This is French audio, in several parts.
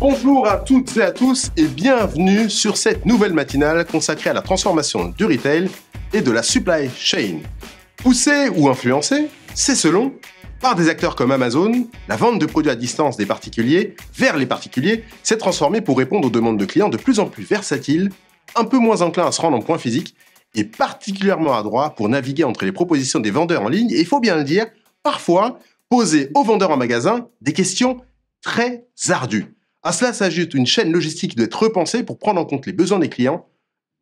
Bonjour à toutes et à tous et bienvenue sur cette nouvelle matinale consacrée à la transformation du retail et de la supply chain. Poussée ou influencée, c'est selon, par des acteurs comme Amazon, la vente de produits à distance des particuliers vers les particuliers s'est transformée pour répondre aux demandes de clients de plus en plus versatiles, un peu moins enclins à se rendre en point physique et particulièrement adroits pour naviguer entre les propositions des vendeurs en ligne et, il faut bien le dire, parfois poser aux vendeurs en magasin des questions très ardues. À cela s'ajoute une chaîne logistique qui doit être repensée pour prendre en compte les besoins des clients,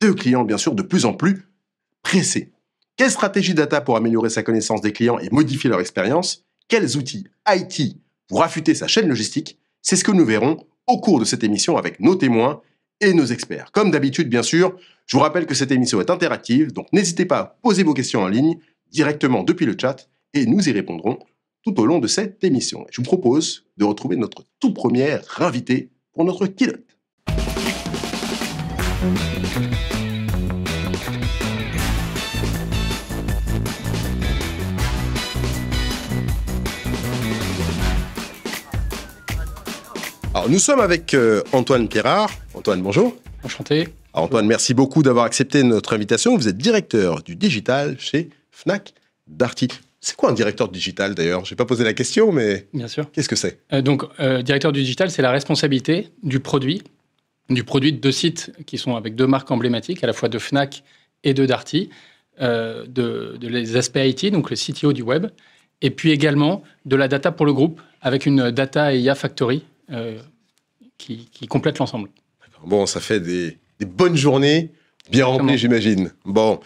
bien sûr de plus en plus pressés. Quelle stratégie data pour améliorer sa connaissance des clients et modifier leur expérience? Quels outils IT pour affûter sa chaîne logistique? C'est ce que nous verrons au cours de cette émission avec nos témoins et nos experts. Comme d'habitude, bien sûr, je vous rappelle que cette émission est interactive, donc n'hésitez pas à poser vos questions en ligne directement depuis le chat et nous y répondrons tout au long de cette émission. Je vous propose de retrouver notre tout premier invité pour notre keynote. Alors, nous sommes avec Antoine Pirard. Antoine, bonjour. Enchanté. Alors, Antoine, merci beaucoup d'avoir accepté notre invitation. Vous êtes directeur du digital chez Fnac Darty. C'est quoi un directeur digital d'ailleurs? Je n'ai pas posé la question, mais bien sûr. Qu'est-ce que c'est? Directeur du digital, c'est la responsabilité du produit de deux sites qui sont avec deux marques emblématiques, à la fois de Fnac et de Darty, de les aspects IT, donc le CTO du web, et puis également de la data pour le groupe, avec une data IA factory qui complète l'ensemble. Bon, ça fait des bonnes journées bien remplies, j'imagine. Bon.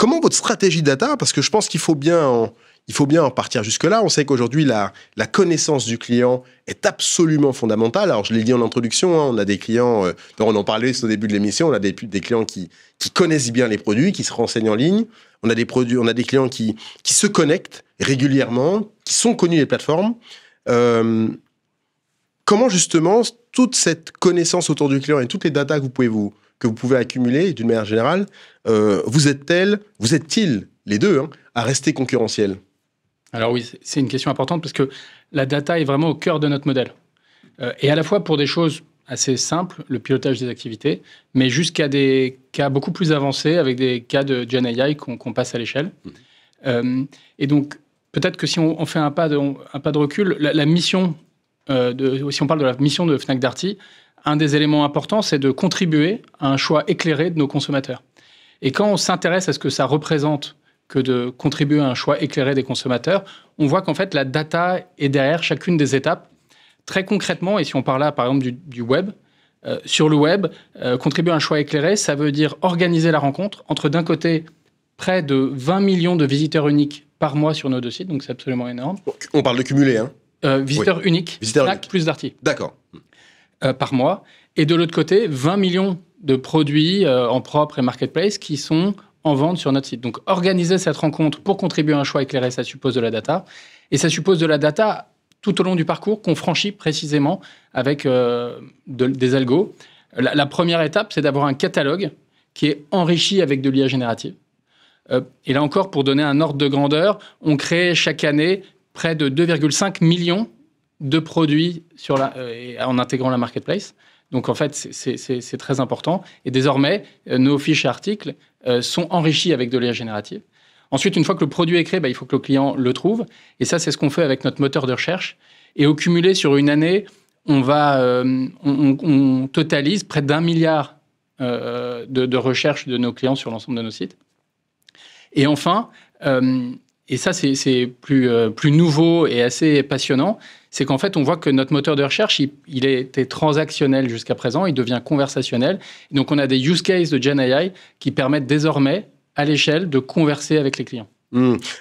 Comment votre stratégie data, parce que je pense qu'il faut bien en partir jusque-là. On sait qu'aujourd'hui, la connaissance du client est absolument fondamentale. Alors, je l'ai dit en introduction, on a des clients, on en parlait au début de l'émission, on a des clients qui connaissent bien les produits, qui se renseignent en ligne. On a des clients qui se connectent régulièrement, qui sont connus des plateformes. Comment, justement, toute cette connaissance autour du client et toutes les datas que vous pouvez accumuler, d'une manière générale, vous êtes-ils, les deux, à rester concurrentiels? Alors oui, c'est une question importante parce que la data est vraiment au cœur de notre modèle. Et à la fois pour des choses assez simples, le pilotage des activités, mais jusqu'à des cas beaucoup plus avancés, avec des cas de Gen AI qu'on passe à l'échelle. Et donc, peut-être que si on fait un pas de recul, la mission, si on parle de la mission de Fnac Darty, un des éléments importants, c'est de contribuer à un choix éclairé de nos consommateurs. Et quand on s'intéresse à ce que ça représente que de contribuer à un choix éclairé des consommateurs, on voit qu'en fait, la data est derrière chacune des étapes. Très concrètement, et si on parle là, par exemple, du web, sur le web, contribuer à un choix éclairé, ça veut dire organiser la rencontre entre, d'un côté, près de 20 millions de visiteurs uniques par mois sur nos deux sites, donc c'est absolument énorme. On parle de cumulé, hein? Visiteurs uniques, Fnac plus Darty. D'accord. Par mois. Et de l'autre côté, 20 millions de produits en propre et marketplace qui sont en vente sur notre site. Donc, organiser cette rencontre pour contribuer à un choix éclairé, ça suppose de la data. Et ça suppose de la data tout au long du parcours qu'on franchit précisément avec des algos. La première étape, c'est d'avoir un catalogue qui est enrichi avec de l'IA générative. Et là encore, pour donner un ordre de grandeur, on crée chaque année près de 2,5 millions de produits en intégrant la marketplace. Donc, en fait, c'est très important. Et désormais, nos fiches et articles sont enrichis avec de l'IA générative. Ensuite, une fois que le produit est créé, il faut que le client le trouve. Et ça, c'est ce qu'on fait avec notre moteur de recherche. Et au cumulé, sur une année, on totalise près d'1 milliard de recherches de nos clients sur l'ensemble de nos sites. Et enfin, et ça, c'est plus nouveau et assez passionnant, c'est qu'en fait, on voit que notre moteur de recherche, il était transactionnel jusqu'à présent, il devient conversationnel. Et donc, on a des use cases de Gen AI qui permettent désormais, à l'échelle, de converser avec les clients.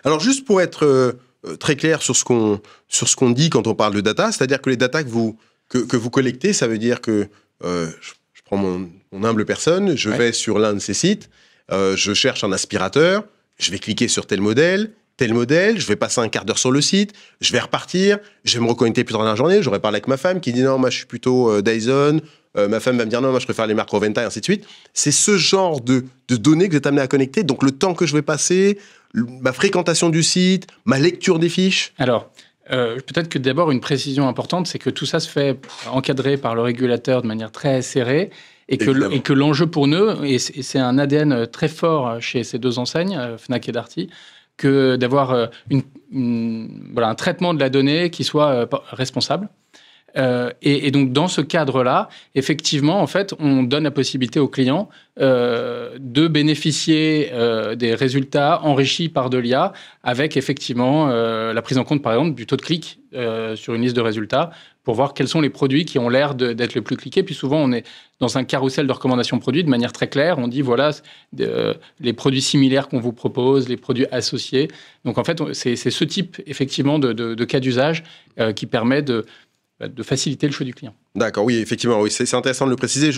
Alors, juste pour être très clair sur ce qu'on dit quand on parle de data, c'est-à-dire que les data que vous collectez, ça veut dire que je prends mon humble personne, je vais sur l'un de ces sites, je cherche un aspirateur, je vais cliquer sur tel modèle, je vais passer un quart d'heure sur le site, je vais repartir, je vais me reconnecter plus tard dans la journée, j'aurais parlé avec ma femme qui dit non, moi je suis plutôt Dyson, ma femme va me dire non, moi je préfère les marques Roventa et ainsi de suite. C'est ce genre de données que vous êtes amené à connecter, donc le temps que je vais passer, ma fréquentation du site, ma lecture des fiches. Alors, Peut-être que d'abord, une précision importante, c'est que tout ça se fait encadré par le régulateur de manière très serrée et que l'enjeu pour nous, et c'est un ADN très fort chez ces deux enseignes, Fnac et Darty, que d'avoir un traitement de la donnée qui soit responsable. Et donc, dans ce cadre-là, effectivement, en fait, on donne la possibilité aux clients de bénéficier des résultats enrichis par de l'IA avec, effectivement, la prise en compte, par exemple, du taux de clic sur une liste de résultats pour voir quels sont les produits qui ont l'air d'être les plus cliqués. Puis souvent, on est dans un carrousel de recommandations produits de manière très claire. On dit, voilà, les produits similaires qu'on vous propose, les produits associés. Donc, en fait, c'est ce type, effectivement, de cas d'usage qui permet de faciliter le choix du client. D'accord, oui, effectivement, oui, c'est intéressant de le préciser.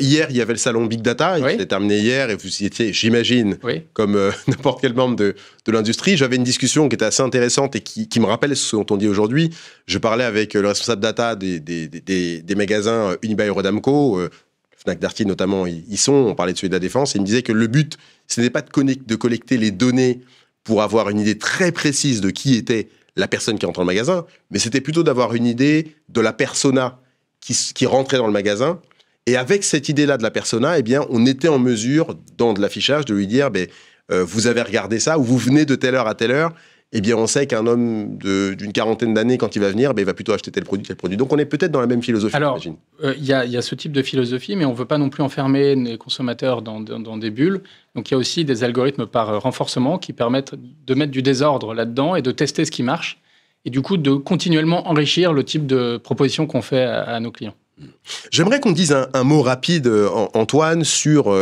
Hier, il y avait le salon Big Data, qui s'est terminé hier, et vous y étiez, j'imagine, comme n'importe quel membre de l'industrie. J'avais une discussion qui était assez intéressante et qui me rappelle ce dont on dit aujourd'hui. Je parlais avec le responsable data des magasins Unibail Rodamco, Fnac Darty notamment, ils sont, on parlait de celui de la Défense, et il me disait que le but, ce n'est pas de collecter les données pour avoir une idée très précise de qui était la personne qui rentre dans le magasin, mais c'était plutôt d'avoir une idée de la persona qui rentrait dans le magasin. Et avec cette idée-là de la persona, eh bien, on était en mesure, dans de l'affichage, de lui dire vous avez regardé ça, ou vous venez de telle heure à telle heure. Eh bien, on sait qu'un homme d'une quarantaine d'années, quand il va venir, il va plutôt acheter tel produit. Donc, on est peut-être dans la même philosophie. Alors, il y a ce type de philosophie, mais on ne veut pas non plus enfermer les consommateurs dans des bulles. Donc, il y a aussi des algorithmes par renforcement qui permettent de mettre du désordre là-dedans et de tester ce qui marche. Et du coup, de continuellement enrichir le type de propositions qu'on fait à nos clients. J'aimerais qu'on dise un mot rapide, Antoine, sur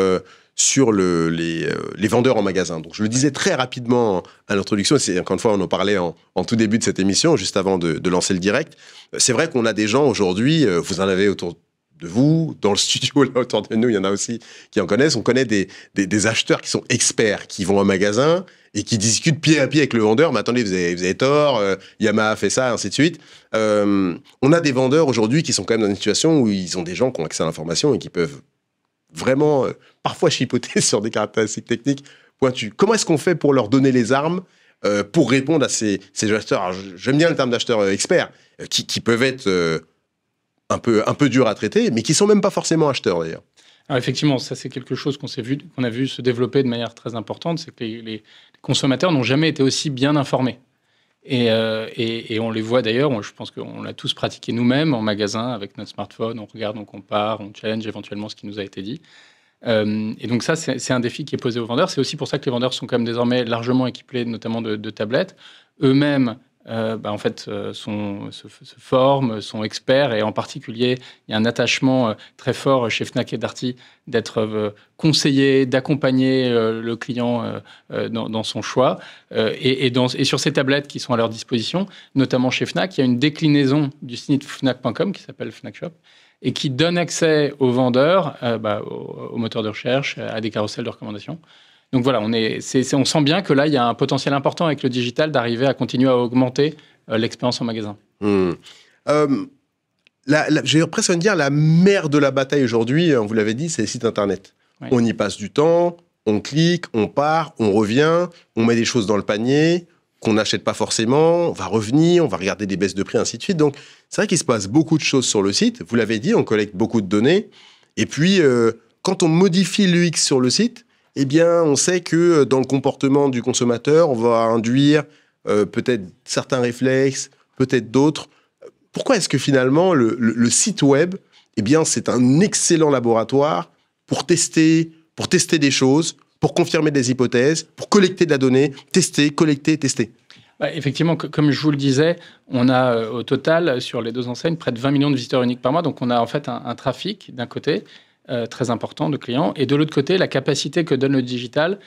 les vendeurs en magasin. Donc, je le disais très rapidement à l'introduction, et encore une fois, on en parlait en tout début de cette émission, juste avant de lancer le direct. C'est vrai qu'on a des gens aujourd'hui, vous en avez autour de vous, dans le studio, là, autour de nous, il y en a aussi qui en connaissent. On connaît des acheteurs qui sont experts, qui vont au magasin et qui discutent pied à pied avec le vendeur. Mais attendez, vous avez tort, Yamaha fait ça, ainsi de suite. On a des vendeurs aujourd'hui qui sont quand même dans une situation où ils ont des gens qui ont accès à l'information et qui peuvent vraiment, parfois chipoter sur des caractéristiques techniques pointues. Comment est-ce qu'on fait pour leur donner les armes pour répondre à ces acheteurs? Alors, j'aime bien le terme d'acheteur expert, qui peuvent être un peu durs à traiter, mais qui sont même pas forcément acheteurs d'ailleurs. Alors effectivement, ça c'est quelque chose qu'on a vu se développer de manière très importante, c'est que les consommateurs n'ont jamais été aussi bien informés. Et on les voit d'ailleurs, je pense qu'on l'a tous pratiqué nous-mêmes en magasin avec notre smartphone, on regarde, on compare, on challenge éventuellement ce qui nous a été dit. Et donc ça, c'est un défi qui est posé aux vendeurs. C'est aussi pour ça que les vendeurs sont quand même désormais largement équipés, notamment de tablettes. Eux-mêmes, en fait, se forment, sont experts, et en particulier, il y a un attachement très fort chez Fnac et Darty d'être conseillé, d'accompagner le client dans son choix. Et sur ces tablettes qui sont à leur disposition, notamment chez Fnac, il y a une déclinaison du site fnac.com qui s'appelle Fnac Shop et qui donne accès aux vendeurs, aux moteurs de recherche, à des carousels de recommandations. Donc voilà, on sent bien que là, il y a un potentiel important avec le digital d'arriver à continuer à augmenter l'expérience en magasin. J'ai presque envie de dire la mère de la bataille aujourd'hui, vous l'avez dit, c'est les sites internet. Oui. On y passe du temps, on clique, on part, on revient, on met des choses dans le panier qu'on n'achète pas forcément, on va revenir, on va regarder des baisses de prix, ainsi de suite. Donc c'est vrai qu'il se passe beaucoup de choses sur le site. Vous l'avez dit, on collecte beaucoup de données. Et puis, quand on modifie l'UX sur le site, eh bien, on sait que dans le comportement du consommateur, on va induire peut-être certains réflexes, peut-être d'autres. Pourquoi est-ce que finalement, le site web, eh bien, c'est un excellent laboratoire pour tester des choses, pour confirmer des hypothèses, pour collecter de la donnée, tester, collecter, tester? Effectivement, comme je vous le disais, on a au total, sur les deux enseignes, près de 20 millions de visiteurs uniques par mois. Donc, on a en fait un trafic d'un côté, très important de clients. Et de l'autre côté, la capacité que donne le digital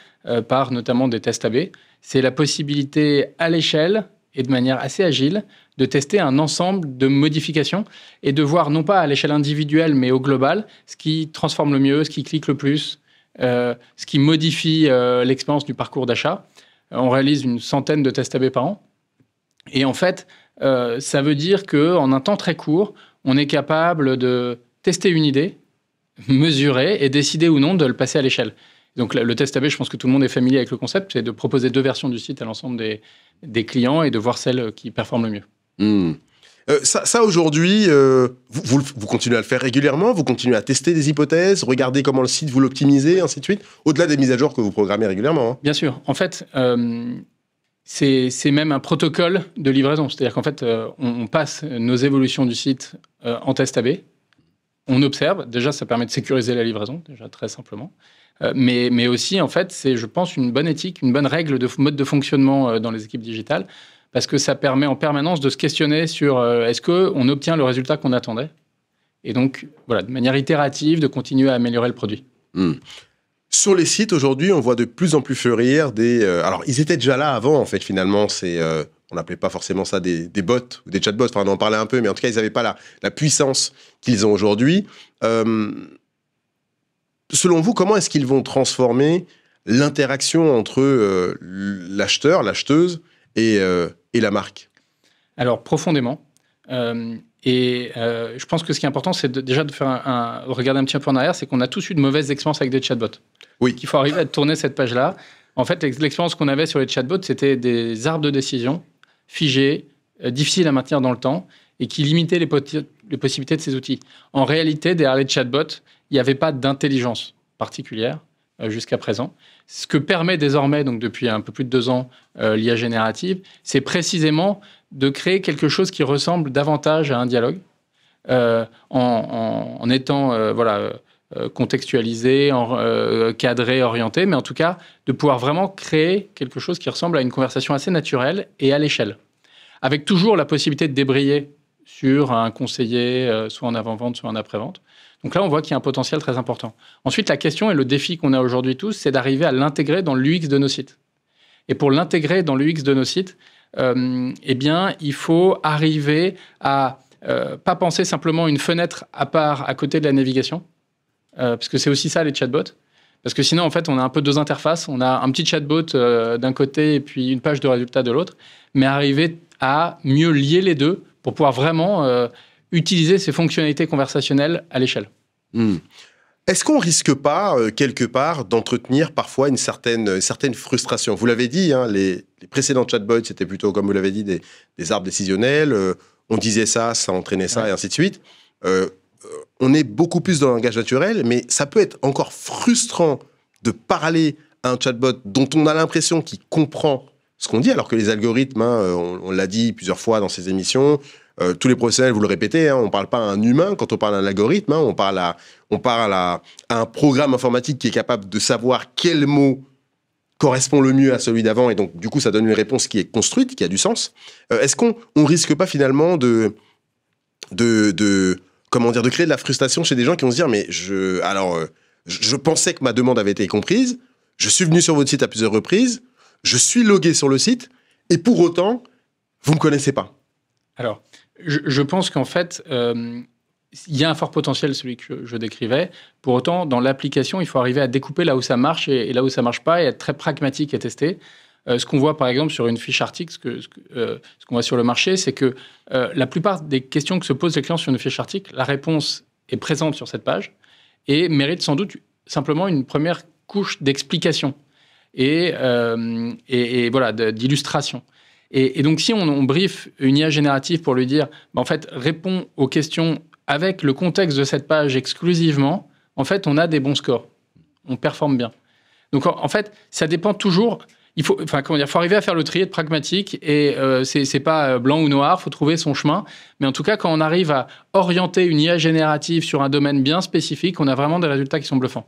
par notamment des tests AB, c'est la possibilité à l'échelle et de manière assez agile de tester un ensemble de modifications et de voir non pas à l'échelle individuelle mais au global ce qui transforme le mieux, ce qui clique le plus, ce qui modifie l'expérience du parcours d'achat. On réalise une centaine de tests AB par an. Et en fait, ça veut dire qu'en un temps très court, on est capable de tester une idée, mesurer et décider ou non de le passer à l'échelle. Donc le test A/B, je pense que tout le monde est familier avec le concept, c'est de proposer 2 versions du site à l'ensemble des clients et de voir celle qui performe le mieux. Ça aujourd'hui, vous continuez à le faire régulièrement, vous continuez à tester des hypothèses, regarder comment le site, vous l'optimisez, ainsi de suite, au-delà des mises à jour que vous programmez régulièrement. Hein. Bien sûr. En fait, c'est même un protocole de livraison. C'est-à-dire qu'en fait, on passe nos évolutions du site en test A/B. On observe. Déjà, ça permet de sécuriser la livraison, déjà très simplement. Mais aussi, en fait, c'est, je pense, une bonne éthique, une bonne règle de mode de fonctionnement dans les équipes digitales, parce que ça permet en permanence de se questionner sur est-ce qu'on obtient le résultat qu'on attendait. Et donc, voilà, de manière itérative, de continuer à améliorer le produit. Sur les sites, aujourd'hui, on voit de plus en plus fleurir des... alors, ils étaient déjà là avant, en fait, finalement. On n'appelait pas forcément ça des bots ou des chatbots. Enfin, on en parlait un peu, mais en tout cas, ils n'avaient pas la puissance qu'ils ont aujourd'hui. Selon vous, comment est-ce qu'ils vont transformer l'interaction entre l'acheteur, l'acheteuse et la marque? Alors, profondément. Je pense que ce qui est important, c'est déjà de faire regarder un petit peu en arrière, c'est qu'on a tous eu de mauvaises expériences avec des chatbots. Oui. Qu'il faut arriver à tourner cette page-là. En fait, l'expérience qu'on avait sur les chatbots, c'était des arbres de décision figés, difficiles à maintenir dans le temps et qui limitaient les possibilités de ces outils. En réalité, derrière les chatbots, il n'y avait pas d'intelligence particulière jusqu'à présent. Ce que permet désormais, donc depuis un peu plus de 2 ans, l'IA générative, c'est précisément de créer quelque chose qui ressemble davantage à un dialogue, en étant contextualisé, cadré, orienté, mais en tout cas, de pouvoir vraiment créer quelque chose qui ressemble à une conversation assez naturelle et à l'échelle. Avec toujours la possibilité de débrayer sur un conseiller, soit en avant-vente, soit en après-vente. Donc là, on voit qu'il y a un potentiel très important. Ensuite, la question et le défi qu'on a aujourd'hui tous, c'est d'arriver à l'intégrer dans l'UX de nos sites. Et pour l'intégrer dans l'UX de nos sites, il faut arriver à pas penser simplement une fenêtre à part à côté de la navigation, parce que c'est aussi ça les chatbots. Parce que sinon, en fait, on a un peu 2 interfaces. On a un petit chatbot d'un côté et puis une page de résultats de l'autre. Mais arriver à mieux lier les deux pour pouvoir vraiment utiliser ces fonctionnalités conversationnelles à l'échelle. Est-ce qu'on risque pas, quelque part, d'entretenir parfois une certaine frustration? Vous l'avez dit, hein, les précédents chatbots, c'était plutôt, comme vous l'avez dit, des arbres décisionnels. On disait ça entraînait ça, et ainsi de suite. On est beaucoup plus dans le langage naturel, mais ça peut être encore frustrant de parler à un chatbot dont on a l'impression qu'il comprend ce qu'on dit, alors que les algorithmes, on l'a dit plusieurs fois dans ces émissions, tous les professionnels, vous le répétez, on ne parle pas à un humain quand on parle à un algorithme, on parle à un programme informatique qui est capable de savoir quel mot correspond le mieux à celui d'avant, et donc du coup ça donne une réponse qui est construite, qui a du sens. Est-ce qu'on risque pas finalement de créer de la frustration chez des gens qui vont se dire, mais je pensais que ma demande avait été comprise, je suis venu sur votre site à plusieurs reprises, je suis logué sur le site, et pour autant, vous ne me connaissez pas. Alors, je pense qu'en fait, il y a un fort potentiel, celui que je décrivais. Pour autant, dans l'application, il faut arriver à découper là où ça marche et là où ça ne marche pas, et être très pragmatique et tester. Ce qu'on voit, par exemple, sur une fiche article, ce qu'on voit sur le marché, c'est que la plupart des questions que se posent les clients sur une fiche article, la réponse est présente sur cette page et mérite sans doute simplement une première couche d'explication et voilà, d'illustration. Et donc, si on brief une IA générative pour lui dire, en fait, réponds aux questions avec le contexte de cette page exclusivement, en fait, on a des bons scores. On performe bien. Donc, en fait, ça dépend toujours... Il faut arriver à faire le tri, être pragmatique, et c'est pas blanc ou noir, il faut trouver son chemin. Mais en tout cas, quand on arrive à orienter une IA générative sur un domaine bien spécifique, on a vraiment des résultats qui sont bluffants.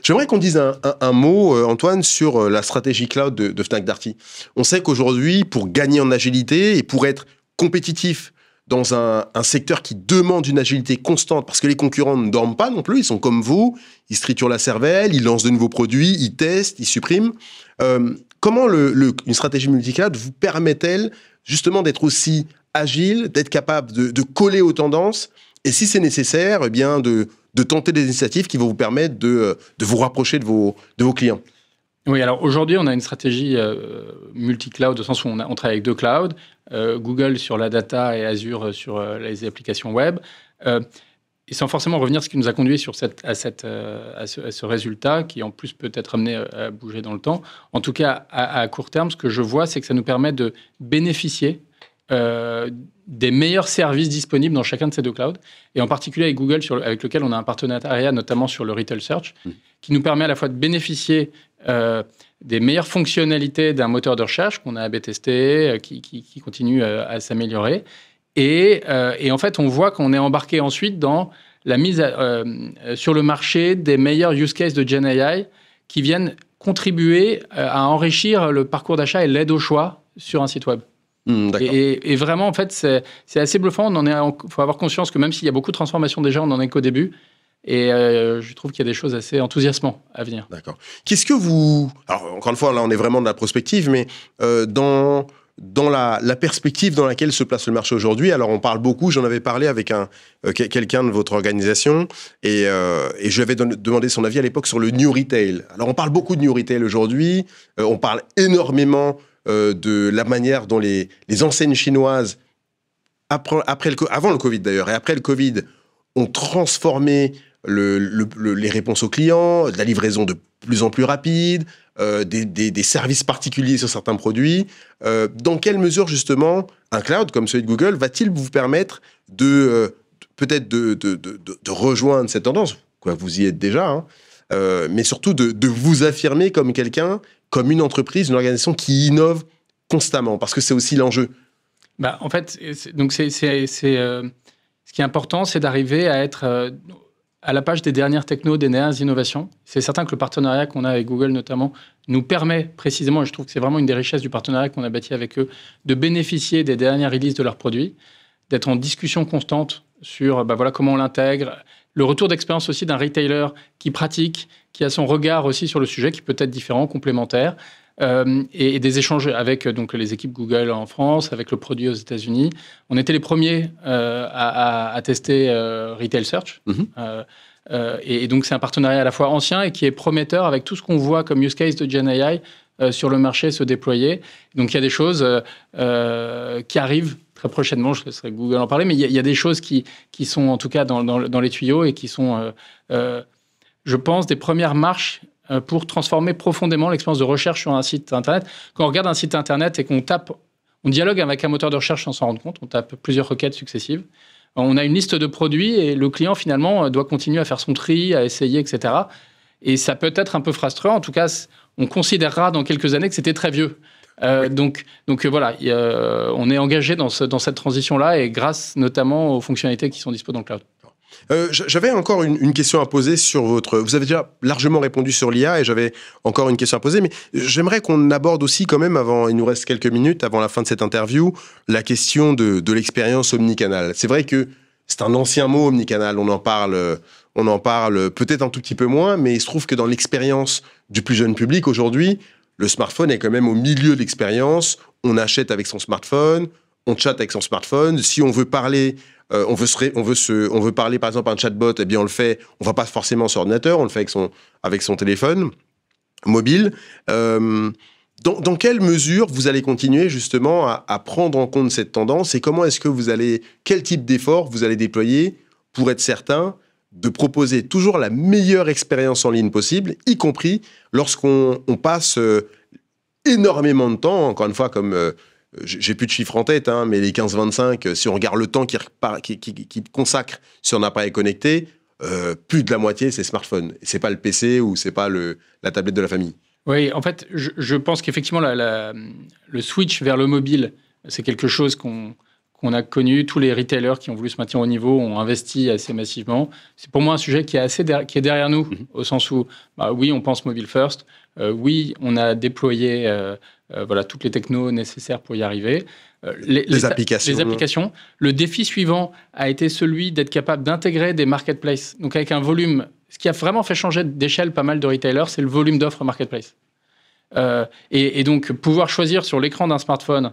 J'aimerais qu'on dise un mot, Antoine, sur la stratégie cloud de Fnac Darty. On sait qu'aujourd'hui, pour gagner en agilité et pour être compétitif dans un secteur qui demande une agilité constante, parce que les concurrents ne dorment pas non plus, ils sont comme vous, ils se triturent la cervelle, ils lancent de nouveaux produits, ils testent, ils suppriment. Comment une stratégie multi-cloud vous permet-elle justement d'être aussi agile, d'être capable de coller aux tendances, et si c'est nécessaire, eh bien de tenter des initiatives qui vont vous permettre de vous rapprocher de vos clients? Oui, alors aujourd'hui, on a une stratégie multi-cloud, au sens où on travaille avec 2 clouds, Google sur la data et Azure sur les applications web. Et sans forcément revenir ce qui nous a conduit à ce résultat, qui en plus peut être amené à bouger dans le temps. En tout cas, à court terme, ce que je vois, c'est que ça nous permet de bénéficier des meilleurs services disponibles dans chacun de ces deux clouds, et en particulier avec Google, avec lequel on a un partenariat, notamment sur le Retail Search, qui nous permet à la fois de bénéficier des meilleures fonctionnalités d'un moteur de recherche qu'on a A/B testé, qui continue à s'améliorer. Et en fait, on voit qu'on est embarqué ensuite dans la mise sur le marché des meilleurs use cases de Gen AI qui viennent contribuer à enrichir le parcours d'achat et l'aide au choix sur un site web. Et vraiment, en fait, c'est assez bluffant. Il faut avoir conscience que même s'il y a beaucoup de transformations déjà, on n'en est qu'au début. Et je trouve qu'il y a des choses assez enthousiasmantes à venir. D'accord. Qu'est-ce que vous... Alors, encore une fois, là, on est vraiment de la prospective, mais dans la perspective dans laquelle se place le marché aujourd'hui, alors on parle beaucoup, j'en avais parlé avec quelqu'un de votre organisation, et je lui avais demandé son avis à l'époque sur le New Retail. Alors, on parle beaucoup de New Retail aujourd'hui, on parle énormément de la manière dont les enseignes chinoises, avant le Covid d'ailleurs, et après le Covid, ont transformé les réponses aux clients, de la livraison de plus en plus rapide, des services particuliers sur certains produits. Dans quelle mesure, justement, un cloud comme celui de Google va-t-il vous permettre peut-être de rejoindre cette tendance, quoi, vous y êtes déjà, hein, mais surtout de vous affirmer comme quelqu'un, comme une entreprise, une organisation qui innove constamment, parce que c'est aussi l'enjeu. En fait, ce qui est important, c'est d'arriver à être à la page des dernières technos, des dernières innovations. C'est certain que le partenariat qu'on a avec Google, notamment, nous permet précisément, et je trouve que c'est vraiment une des richesses du partenariat qu'on a bâti avec eux, de bénéficier des dernières releases de leurs produits, d'être en discussion constante sur voilà, comment on l'intègre, le retour d'expérience aussi d'un retailer qui pratique, qui a son regard aussi sur le sujet, qui peut être différent, complémentaire, et des échanges avec donc, les équipes Google en France, avec le produit aux États-Unis. On était les premiers à tester Retail Search. Et donc, c'est un partenariat à la fois ancien et qui est prometteur avec tout ce qu'on voit comme use case de Gen AI sur le marché se déployer. Donc, il y a des choses qui arrivent très prochainement. Je laisserai Google en parler, mais il y a des choses qui sont en tout cas dans les tuyaux et qui sont, je pense, des premières marches pour transformer profondément l'expérience de recherche sur un site Internet. Quand on regarde un site Internet et qu'on tape, on dialogue avec un moteur de recherche sans s'en rendre compte, on tape plusieurs requêtes successives, on a une liste de produits et le client, finalement, doit continuer à faire son tri, à essayer, etc. Et ça peut être un peu frustrant. En tout cas, on considérera dans quelques années que c'était très vieux. Donc voilà, on est engagé dans cette transition-là et grâce notamment aux fonctionnalités qui sont disponibles dans le cloud. J'avais encore une question à poser sur votre... Vous avez déjà largement répondu sur l'IA et j'avais encore une question à poser, mais j'aimerais qu'on aborde aussi quand même, il nous reste quelques minutes avant la fin de cette interview, la question de l'expérience omnicanal. C'est vrai que c'est un ancien mot, omnicanal, on en parle peut-être un tout petit peu moins, mais il se trouve que dans l'expérience du plus jeune public aujourd'hui, le smartphone est quand même au milieu de l'expérience, on achète avec son smartphone, on chatte avec son smartphone, si on veut parler... on veut parler par exemple à un chatbot, eh bien on le fait, on va pas forcément sur ordinateur, on le fait avec son téléphone mobile. Dans quelle mesure vous allez continuer justement à prendre en compte cette tendance et comment est-ce que quel type d'effort vous allez déployer pour être certain de proposer toujours la meilleure expérience en ligne possible, y compris lorsqu'on passe énormément de temps, encore une fois comme... j'ai plus de chiffres en tête, hein, mais les 15-25, si on regarde le temps qu'il consacre sur un appareil connecté, plus de la moitié, c'est smartphone. C'est pas le PC ou c'est pas la tablette de la famille. Oui, en fait, je pense qu'effectivement, le switch vers le mobile, c'est quelque chose qu'on a connu. Tous les retailers qui ont voulu se maintenir au niveau ont investi assez massivement. C'est pour moi un sujet qui est derrière nous, au sens où, oui, on pense mobile first. Oui, on a déployé voilà, toutes les technos nécessaires pour y arriver. Les applications. Le défi suivant a été celui d'être capable d'intégrer des marketplaces. Donc avec un volume, ce qui a vraiment fait changer d'échelle pas mal de retailers, c'est le volume d'offres marketplace. Et donc pouvoir choisir sur l'écran d'un smartphone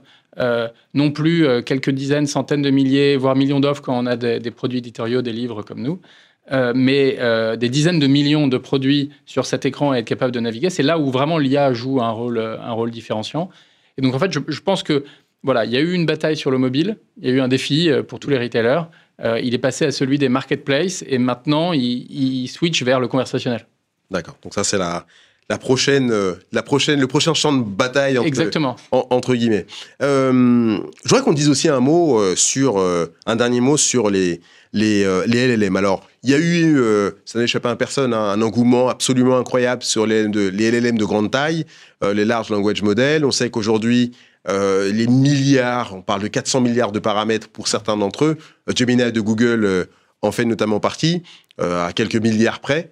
non plus quelques dizaines, centaines de milliers, voire millions d'offres quand on a des produits éditoriaux, des livres comme nous, mais des dizaines de millions de produits sur cet écran et être capable de naviguer, c'est là où vraiment l'IA joue un rôle différenciant. Et donc, en fait, je pense que voilà, il y a eu une bataille sur le mobile, il y a eu un défi pour tous les retailers. Il est passé à celui des marketplaces et maintenant, il switch vers le conversationnel. D'accord. Donc ça, c'est le prochain champ de bataille entre guillemets. Je voudrais qu'on dise aussi un dernier mot sur les LLM. Alors, il y a eu, ça n'échappe à personne, un engouement absolument incroyable sur les LLM de grande taille, les large language models. On sait qu'aujourd'hui, les milliards, on parle de 400 milliards de paramètres pour certains d'entre eux. Gemini de Google en fait notamment partie, à quelques milliards près.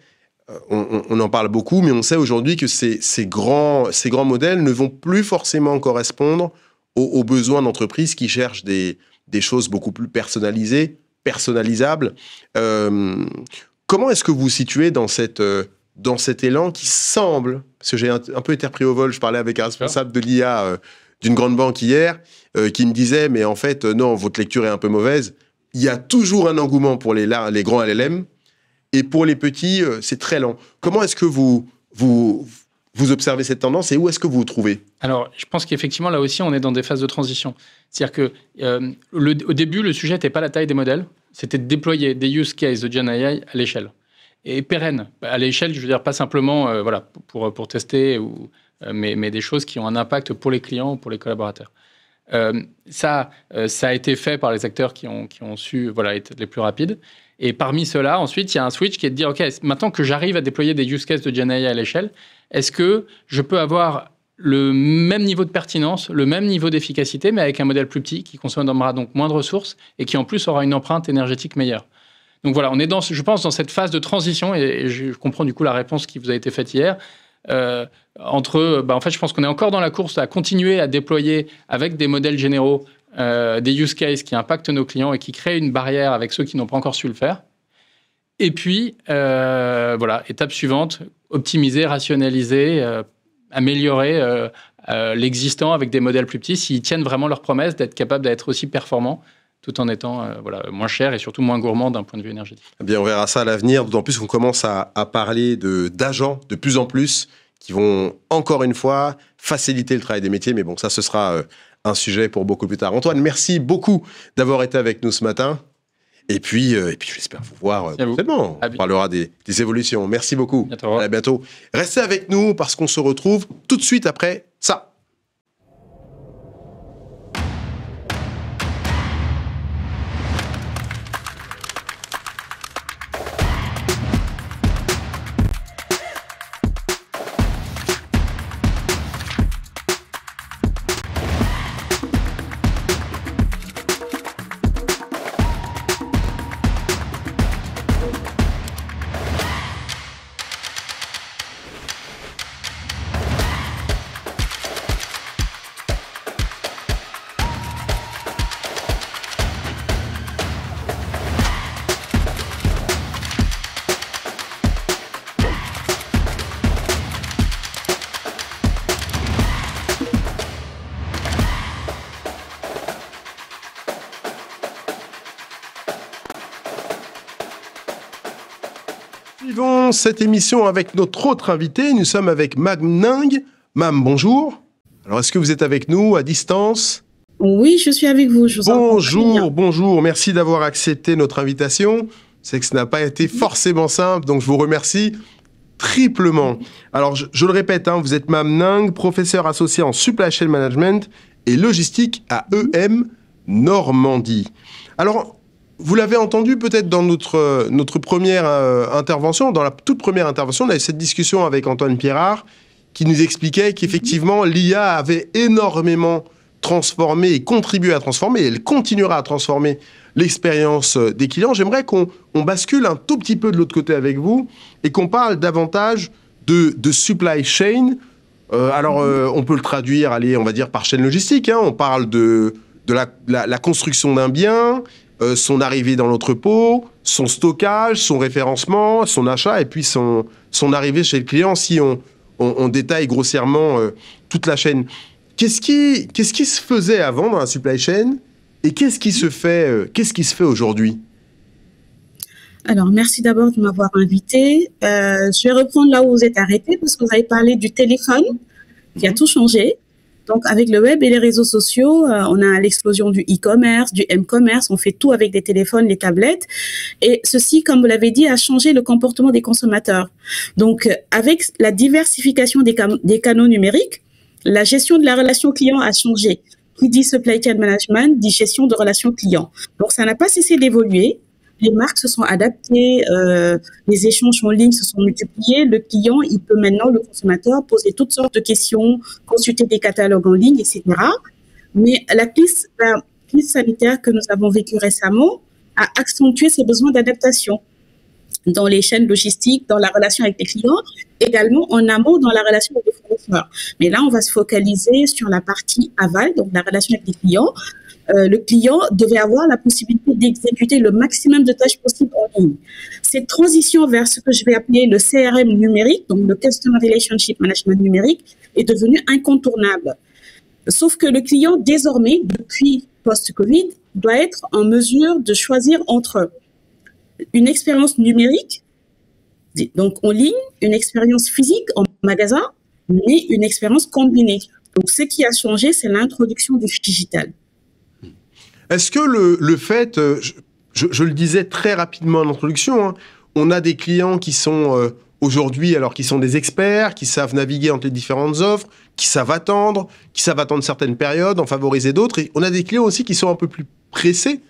On en parle beaucoup, mais on sait aujourd'hui que ces grands modèles ne vont plus forcément correspondre aux besoins d'entreprises qui cherchent des choses beaucoup plus personnalisables. Comment est-ce que vous vous situez dans cet élan qui semble, parce que j'ai un peu été repris au vol, je parlais avec un responsable de l'IA d'une grande banque hier, qui me disait, mais en fait, non, votre lecture est un peu mauvaise. Il y a toujours un engouement pour les grands LLM, et pour les petits, c'est très lent. Comment est-ce que vous observez cette tendance et où est-ce que vous vous trouvez? Alors, je pense qu'effectivement, là aussi, on est dans des phases de transition. C'est-à-dire que au début, le sujet n'était pas la taille des modèles, c'était de déployer des use cases de Gen AI à l'échelle. Et pérenne. À l'échelle, je veux dire, pas simplement pour tester, mais des choses qui ont un impact pour les clients ou pour les collaborateurs. Ça a été fait par les acteurs qui ont su être les plus rapides. Et parmi ceux-là, ensuite, il y a un switch qui est de dire, OK, maintenant que j'arrive à déployer des use cases de Gen AI à l'échelle, est-ce que je peux avoir le même niveau de pertinence, le même niveau d'efficacité, mais avec un modèle plus petit, qui consommera donc moins de ressources et qui en plus aura une empreinte énergétique meilleure? Donc voilà, on est je pense, dans cette phase de transition, et je comprends du coup la réponse qui vous a été faite hier, en fait, je pense qu'on est encore dans la course à continuer à déployer avec des modèles généraux des use cases qui impactent nos clients et qui créent une barrière avec ceux qui n'ont pas encore su le faire. Et puis, étape suivante, optimiser, rationaliser, améliorer l'existant avec des modèles plus petits s'ils tiennent vraiment leur promesse d'être capables d'être aussi performants tout en étant moins cher et surtout moins gourmand d'un point de vue énergétique. Eh bien, on verra ça à l'avenir, d'autant plus qu'on commence à parler d'agents de plus en plus qui vont, encore une fois, faciliter le travail des métiers. Mais bon, ça, ce sera un sujet pour beaucoup plus tard. Antoine, merci beaucoup d'avoir été avec nous ce matin. Et puis j'espère vous voir prochainement. On parlera des évolutions. Merci beaucoup. À bientôt. Restez avec nous parce qu'on se retrouve tout de suite après ça. Suivons cette émission avec notre autre invité. Nous sommes avec Mam Ning. Mam, bonjour. Alors, est-ce que vous êtes avec nous à distance? Oui, je suis avec vous. Bonjour. Merci d'avoir accepté notre invitation. C'est que ce n'a pas été forcément simple, donc je vous remercie triplement. Alors, je le répète, vous êtes Mam Ning, professeur associé en Supply Chain Management et Logistique à EM Normandie. Alors, vous l'avez entendu peut-être dans notre première intervention, dans la toute première intervention, on a eu cette discussion avec Antoine Pierrard qui nous expliquait qu'effectivement l'IA avait énormément transformé et contribué à transformer, et elle continuera à transformer l'expérience des clients. J'aimerais qu'on bascule un tout petit peu de l'autre côté avec vous et qu'on parle davantage de supply chain. On peut le traduire, on va dire par chaîne logistique. On parle de la construction d'un bien, son arrivée dans l'entrepôt, son stockage, son référencement, son achat et puis son arrivée chez le client si on détaille grossièrement toute la chaîne. Qu'est-ce qui se faisait avant dans la supply chain et qu'est-ce qui se fait aujourd'hui? Alors, merci d'abord de m'avoir invité. Je vais reprendre là où vous êtes arrêté parce que vous avez parlé du téléphone qui a tout changé. Donc, avec le web et les réseaux sociaux, on a l'explosion du e-commerce, du m-commerce. On fait tout avec des téléphones, les tablettes. Et ceci, comme vous l'avez dit, a changé le comportement des consommateurs. Donc, avec la diversification des canaux numériques, la gestion de la relation client a changé. Qui dit supply chain management dit gestion de relations clients. Donc, ça n'a pas cessé d'évoluer. Les marques se sont adaptées, les échanges en ligne se sont multipliés. Le client, il peut maintenant, le consommateur, poser toutes sortes de questions, consulter des catalogues en ligne, etc. Mais la crise sanitaire que nous avons vécue récemment a accentué ces besoins d'adaptation dans les chaînes logistiques, dans la relation avec les clients, également en amont dans la relation avec les fournisseurs. Mais là, on va se focaliser sur la partie aval, donc la relation avec les clients. Le client devait avoir la possibilité d'exécuter le maximum de tâches possibles en ligne. Cette transition vers ce que je vais appeler le CRM numérique, donc le Customer Relationship Management numérique, est devenue incontournable. Sauf que le client, désormais, depuis post-Covid, doit être en mesure de choisir entre une expérience numérique, donc en ligne, une expérience physique en magasin, mais une expérience combinée. Donc, ce qui a changé, c'est l'introduction du digital. Est-ce que le fait, je le disais très rapidement en introduction, hein, on a des clients qui sont aujourd'hui, alors qui sont des experts, qui savent naviguer entre les différentes offres, qui savent attendre certaines périodes, en favoriser d'autres. Et on a des clients aussi qui sont un peu plus pressés,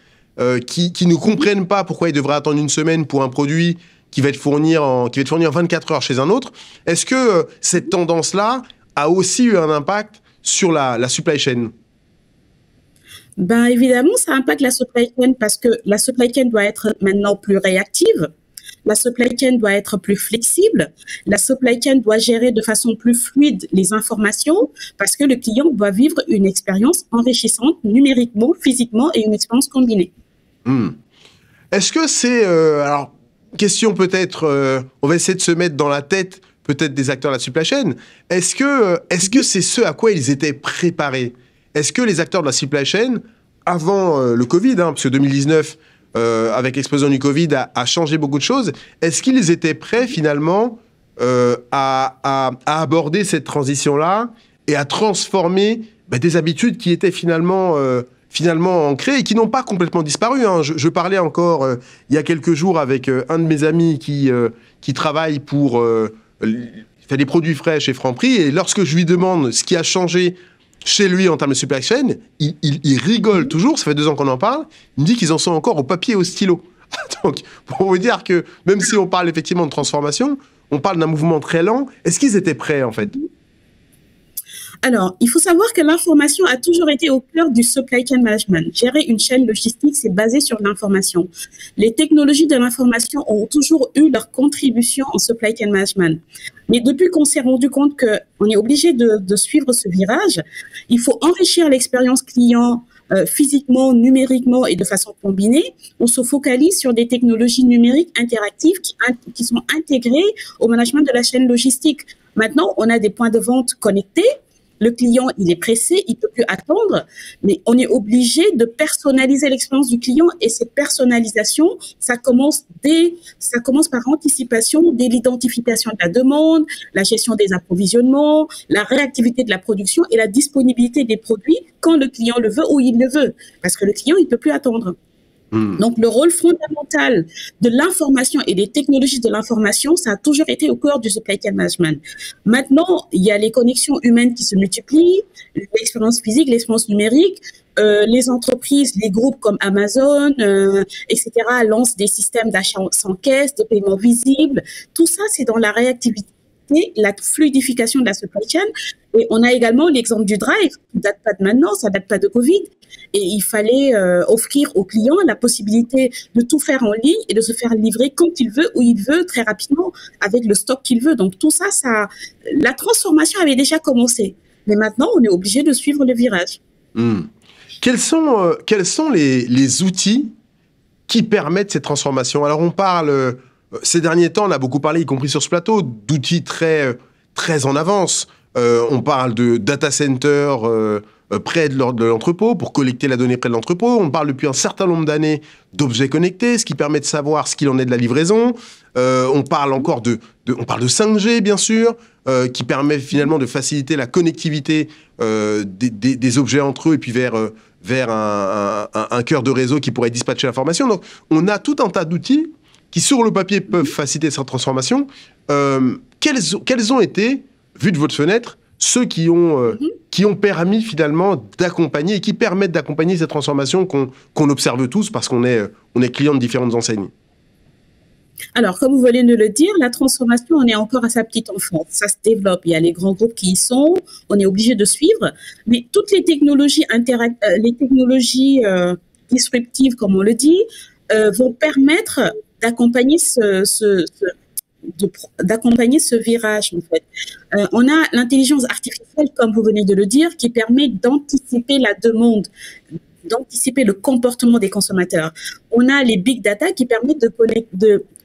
qui ne comprennent pas pourquoi ils devraient attendre une semaine pour un produit qui va être fourni en 24 heures chez un autre. Est-ce que cette tendance-là a aussi eu un impact sur la supply chain ? Ben, évidemment, ça impacte la supply chain parce que la supply chain doit être maintenant plus réactive. La supply chain doit être plus flexible. La supply chain doit gérer de façon plus fluide les informations parce que le client doit vivre une expérience enrichissante numériquement, physiquement et une expérience combinée. Est-ce que c'est... alors, question peut-être... on va essayer de se mettre dans la tête peut-être des acteurs de la supply chain. Est-ce que c'est ce à quoi ils étaient préparés ? Est-ce que les acteurs de la supply chain, avant le Covid, parce que 2019, avec l'explosion du Covid, a changé beaucoup de choses, est-ce qu'ils étaient prêts finalement à aborder cette transition-là et à transformer des habitudes qui étaient finalement ancrées et qui n'ont pas complètement disparu, hein. Je parlais encore il y a quelques jours avec un de mes amis qui travaille pour... fait des produits frais chez Franprix, et lorsque je lui demande ce qui a changé chez lui en termes de supply chain, il rigole toujours, ça fait 2 ans qu'on en parle, il me dit qu'ils en sont encore au papier et au stylo. Donc, pour vous dire que même si on parle effectivement de transformation, on parle d'un mouvement très lent. Est-ce qu'ils étaient prêts, en fait ? Alors, il faut savoir que l'information a toujours été au cœur du supply chain management. Gérer une chaîne logistique, c'est basé sur l'information. Les technologies de l'information ont toujours eu leur contribution en supply chain management. Mais depuis qu'on s'est rendu compte qu'on est obligé de suivre ce virage, il faut enrichir l'expérience client physiquement, numériquement et de façon combinée. On se focalise sur des technologies numériques interactives qui sont intégrées au management de la chaîne logistique. Maintenant, on a des points de vente connectés. Le client, il est pressé, il peut plus attendre, mais on est obligé de personnaliser l'expérience du client, et cette personnalisation, ça commence par anticipation dès l'identification de la demande, la gestion des approvisionnements, la réactivité de la production et la disponibilité des produits quand le client le veut ou il le veut, parce que le client, il peut plus attendre. Donc, le rôle fondamental de l'information et des technologies de l'information, ça a toujours été au cœur du supply chain management. Maintenant, il y a les connexions humaines qui se multiplient, l'expérience physique, l'expérience numérique. Les entreprises, les groupes comme Amazon, etc., lancent des systèmes d'achat sans caisse, de paiement visible. Tout ça, c'est dans la réactivité, la fluidification de la supply chain. Et on a également l'exemple du Drive, qui ne date pas de maintenant, ça ne date pas de Covid. Et il fallait offrir aux clients la possibilité de tout faire en ligne et de se faire livrer quand il veut, où il veut, très rapidement, avec le stock qu'il veut. Donc tout ça, la transformation avait déjà commencé. Mais maintenant, on est obligé de suivre le virage. Quels sont les outils qui permettent cette transformation ? Alors on parle, ces derniers temps, on a beaucoup parlé, y compris sur ce plateau, d'outils très en avance. On parle de data center près de l'entrepôt, pour collecter la donnée près de l'entrepôt. On parle depuis un certain nombre d'années d'objets connectés, ce qui permet de savoir ce qu'il en est de la livraison. On parle encore on parle de 5G, bien sûr, qui permet finalement de faciliter la connectivité des objets entre eux et puis vers un cœur de réseau qui pourrait dispatcher l'information. Donc, on a tout un tas d'outils qui, sur le papier, peuvent faciliter cette transformation. Quels ont été, vu de votre fenêtre, ceux qui ont permis finalement d'accompagner et qui permettent d'accompagner cette transformation qu'on observe tous parce qu'on est client de différentes enseignes? Alors, comme vous venez de le dire, la transformation, on est encore à sa petite enfance. Ça se développe. Il y a les grands groupes qui y sont. On est obligé de suivre. Mais toutes les technologies, disruptives, comme on le dit, vont permettre d'accompagner d'accompagner ce virage, en fait. On a l'intelligence artificielle, comme vous venez de le dire, qui permet d'anticiper la demande, d'anticiper le comportement des consommateurs. On a les big data qui permettent de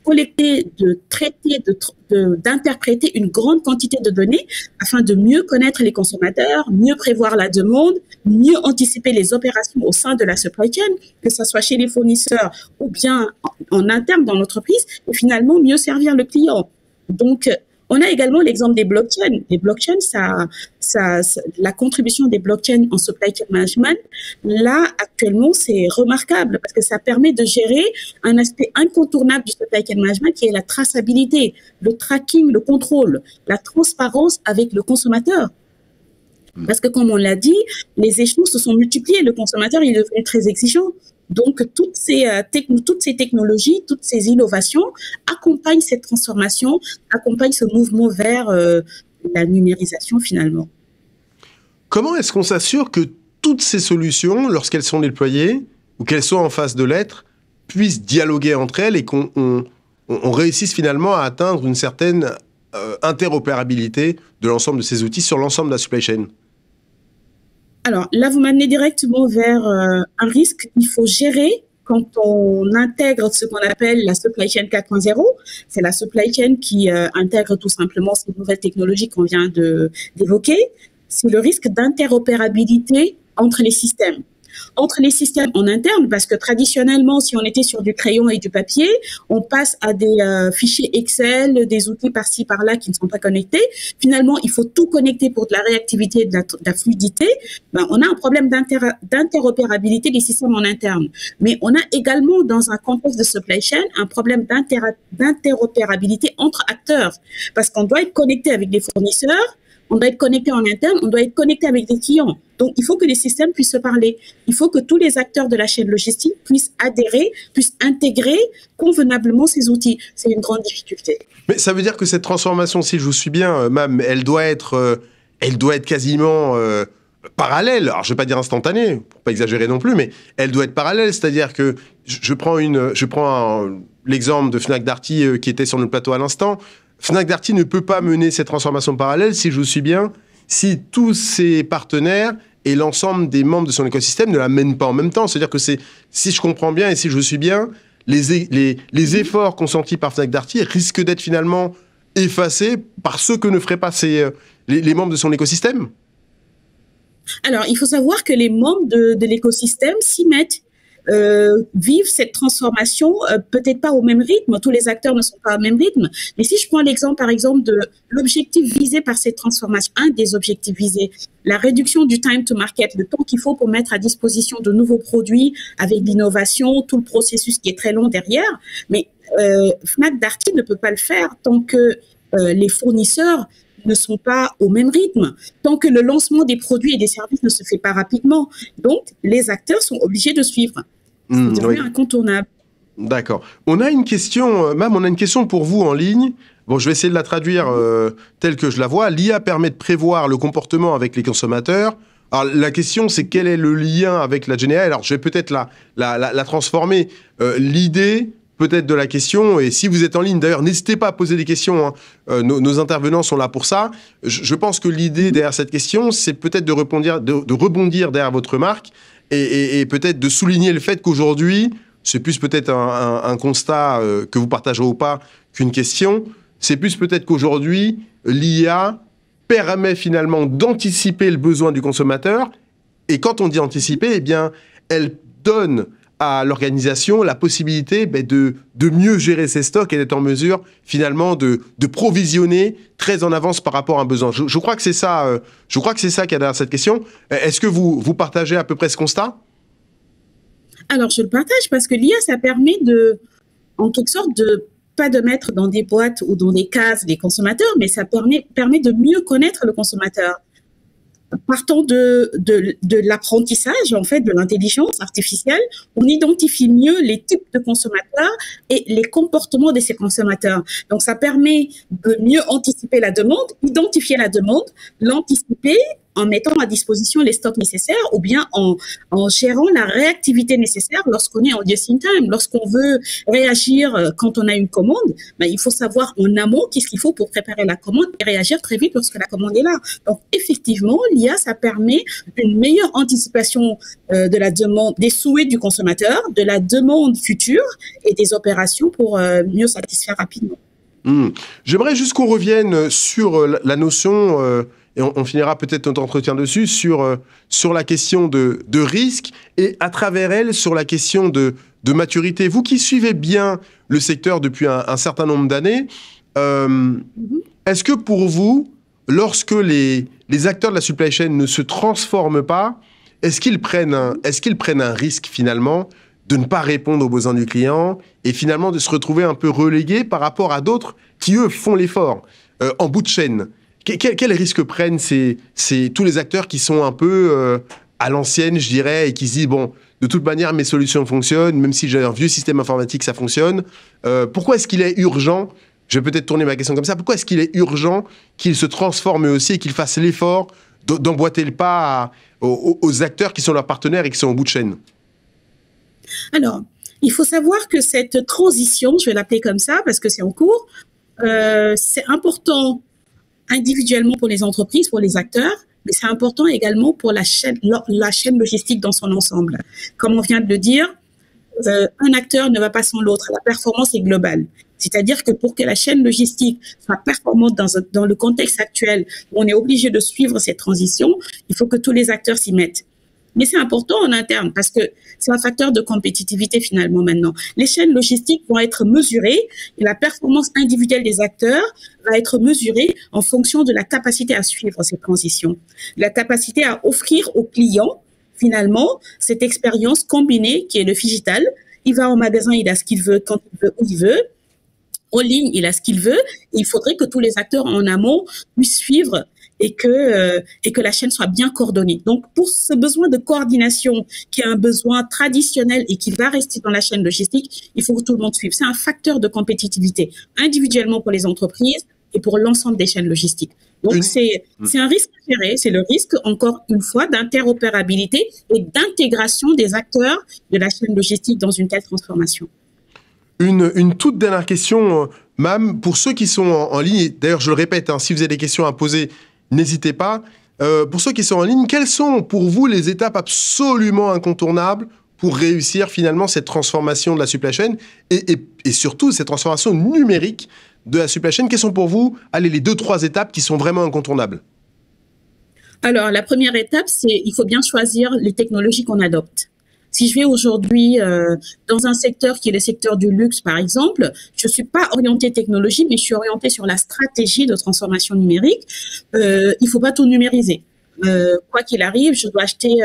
collecter, de traiter, d'interpréter une grande quantité de données afin de mieux connaître les consommateurs, mieux prévoir la demande, mieux anticiper les opérations au sein de la supply chain, que ce soit chez les fournisseurs ou bien en interne dans l'entreprise, et finalement mieux servir le client. Donc, on a également l'exemple des blockchains. Les blockchains, la contribution des blockchains en supply chain management, là, actuellement, c'est remarquable parce que ça permet de gérer un aspect incontournable du supply chain management qui est la traçabilité, le tracking, le contrôle, la transparence avec le consommateur. Parce que, comme on l'a dit, les échelons se sont multipliés. Le consommateur, il est devenu très exigeant. Donc, toutes ces technologies, toutes ces innovations accompagnent cette transformation, accompagnent ce mouvement vers la numérisation finalement. Comment est-ce qu'on s'assure que toutes ces solutions, lorsqu'elles sont déployées ou qu'elles sont en phase de l'être, puissent dialoguer entre elles et qu'on réussisse finalement à atteindre une certaine interopérabilité de l'ensemble de ces outils sur l'ensemble de la supply chain? Alors là, vous m'amenez directement vers un risque qu'il faut gérer quand on intègre ce qu'on appelle la supply chain 4.0. C'est la supply chain qui intègre tout simplement ces nouvelles technologies qu'on vient d'évoquer. C'est le risque d'interopérabilité entre les systèmes. Entre les systèmes en interne, parce que traditionnellement, si on était sur du crayon et du papier, on passe à des fichiers Excel, des outils par-ci, par-là qui ne sont pas connectés. Finalement, il faut tout connecter pour de la réactivité et de la fluidité. On a un problème d'interopérabilité des systèmes en interne. Mais on a également, dans un contexte de supply chain, un problème d'interopérabilité entre acteurs. Parce qu'on doit être connecté avec des fournisseurs, on doit être connecté en interne, on doit être connecté avec des clients. Donc, il faut que les systèmes puissent se parler. Il faut que tous les acteurs de la chaîne logistique puissent adhérer, puissent intégrer convenablement ces outils. C'est une grande difficulté. Mais ça veut dire que cette transformation, si je vous suis bien, Mam, elle doit être quasiment parallèle. Alors, je ne vais pas dire instantanée, pour ne pas exagérer non plus, mais elle doit être parallèle. C'est-à-dire que je prends l'exemple de Fnac Darty qui était sur notre plateau à l'instant. Fnac Darty ne peut pas mener cette transformation parallèle, si je vous suis bien, si tous ses partenaires et l'ensemble des membres de son écosystème ne la mènent pas en même temps. C'est-à-dire que si je comprends bien et si je vous suis bien, les efforts consentis par Fnac Darty risquent d'être finalement effacés par ceux que ne feraient pas les membres de son écosystème. Alors, il faut savoir que les membres de l'écosystème s'y mettent. Vivent cette transformation peut-être pas au même rythme, tous les acteurs ne sont pas au même rythme, mais si je prends l'exemple par exemple de l'objectif visé par cette transformation, un des objectifs visés, la réduction du time to market, le temps qu'il faut pour mettre à disposition de nouveaux produits avec l'innovation, tout le processus qui est très long derrière, mais Fnac Darty ne peut pas le faire tant que les fournisseurs ne sont pas au même rythme, tant que le lancement des produits et des services ne se fait pas rapidement. Donc, les acteurs sont obligés de suivre. C'est devenu incontournable. D'accord. On a une question, Mam, on a une question pour vous en ligne. Bon, je vais essayer de la traduire telle que je la vois. L'IA permet de prévoir le comportement avec les consommateurs. Alors, la question, c'est quel est le lien avec la GenAI? Alors, je vais peut-être la transformer. L'idée, peut-être, de la question, et si vous êtes en ligne, d'ailleurs, n'hésitez pas à poser des questions. Hein. Nos intervenants sont là pour ça. Je pense que l'idée derrière cette question, c'est peut-être de rebondir derrière votre remarque et peut-être de souligner le fait qu'aujourd'hui, c'est plus peut-être un constat que vous partagerez ou pas qu'une question. C'est plus peut-être qu'aujourd'hui, l'IA permet finalement d'anticiper le besoin du consommateur Et quand on dit anticiper, eh bien, elle donne à l'organisation la possibilité de mieux gérer ses stocks et d'être en mesure, finalement, de provisionner très en avance par rapport à un besoin. Je crois que c'est ça, qu'il y a derrière cette question. Est-ce que vous partagez à peu près ce constat? Alors, je le partage parce que l'IA, ça permet en quelque sorte, pas de mettre dans des boîtes ou dans des cases les consommateurs, mais ça permet de mieux connaître le consommateur. Partant de l'apprentissage, en fait, de l'intelligence artificielle, on identifie mieux les types de consommateurs et les comportements de ces consommateurs. Donc, ça permet de mieux anticiper la demande, identifier la demande, l'anticiper en mettant à disposition les stocks nécessaires ou bien en gérant la réactivité nécessaire lorsqu'on est en just-in-time. Lorsqu'on veut réagir quand on a une commande, il faut savoir en amont qu'est-ce qu'il faut pour préparer la commande et réagir très vite lorsque la commande est là. Donc, effectivement, l'IA, ça permet une meilleure anticipation de la demande, des souhaits du consommateur, de la demande future et des opérations pour mieux satisfaire rapidement. J'aimerais juste qu'on revienne sur la notion... et on finira peut-être notre entretien dessus, sur la question de risque et à travers elle, sur la question de maturité. Vous qui suivez bien le secteur depuis un certain nombre d'années, est-ce que pour vous, lorsque les acteurs de la supply chain ne se transforment pas, est-ce qu'ils prennent un risque finalement de ne pas répondre aux besoins du client et finalement de se retrouver un peu relégués par rapport à d'autres qui, eux, font l'effort en bout de chaîne? Quels risques prennent tous les acteurs qui sont un peu à l'ancienne, je dirais, et qui se disent, bon, de toute manière, mes solutions fonctionnent, même si j'ai un vieux système informatique, ça fonctionne. Pourquoi est-ce qu'il est urgent, je vais peut-être tourner ma question comme ça, pourquoi est-ce qu'il est urgent qu'ils se transforment aussi et qu'ils fassent l'effort d'emboîter le pas aux acteurs qui sont leurs partenaires et qui sont au bout de chaîne? Alors, il faut savoir que cette transition, je vais l'appeler comme ça parce que c'est en cours, c'est important individuellement pour les entreprises, pour les acteurs, mais c'est important également pour la chaîne logistique dans son ensemble. Comme on vient de le dire, un acteur ne va pas sans l'autre. La performance est globale. C'est-à-dire que pour que la chaîne logistique soit performante dans le contexte actuel où on est obligé de suivre cette transition, il faut que tous les acteurs s'y mettent. Mais c'est important en interne parce que c'est un facteur de compétitivité finalement maintenant. Les chaînes logistiques vont être mesurées et la performance individuelle des acteurs va être mesurée en fonction de la capacité à suivre ces transitions. La capacité à offrir aux clients finalement cette expérience combinée qui est le phygital. Il va au magasin, il a ce qu'il veut, quand il veut, où il veut. En ligne, il a ce qu'il veut. Et il faudrait que tous les acteurs en amont puissent suivre et que la chaîne soit bien coordonnée. Donc, pour ce besoin de coordination, qui est un besoin traditionnel et qui va rester dans la chaîne logistique, il faut que tout le monde suive. C'est un facteur de compétitivité, individuellement pour les entreprises et pour l'ensemble des chaînes logistiques. Donc, c'est un risque à gérer. C'est le risque, encore une fois, d'interopérabilité et d'intégration des acteurs de la chaîne logistique dans une telle transformation. Une toute dernière question, Mam, pour ceux qui sont en ligne, d'ailleurs je le répète, si vous avez des questions à poser, n'hésitez pas. Pour ceux qui sont en ligne, quelles sont pour vous les étapes absolument incontournables pour réussir finalement cette transformation de la supply chain et surtout cette transformation numérique de la supply chain? Quelles sont pour vous les 2-3 étapes qui sont vraiment incontournables? Alors, la première étape, c'est il faut bien choisir les technologies qu'on adopte. Si je vais aujourd'hui dans un secteur qui est le secteur du luxe, par exemple, je suis pas orientée technologie, mais je suis orientée sur la stratégie de transformation numérique. Il faut pas tout numériser. Quoi qu'il arrive, je dois acheter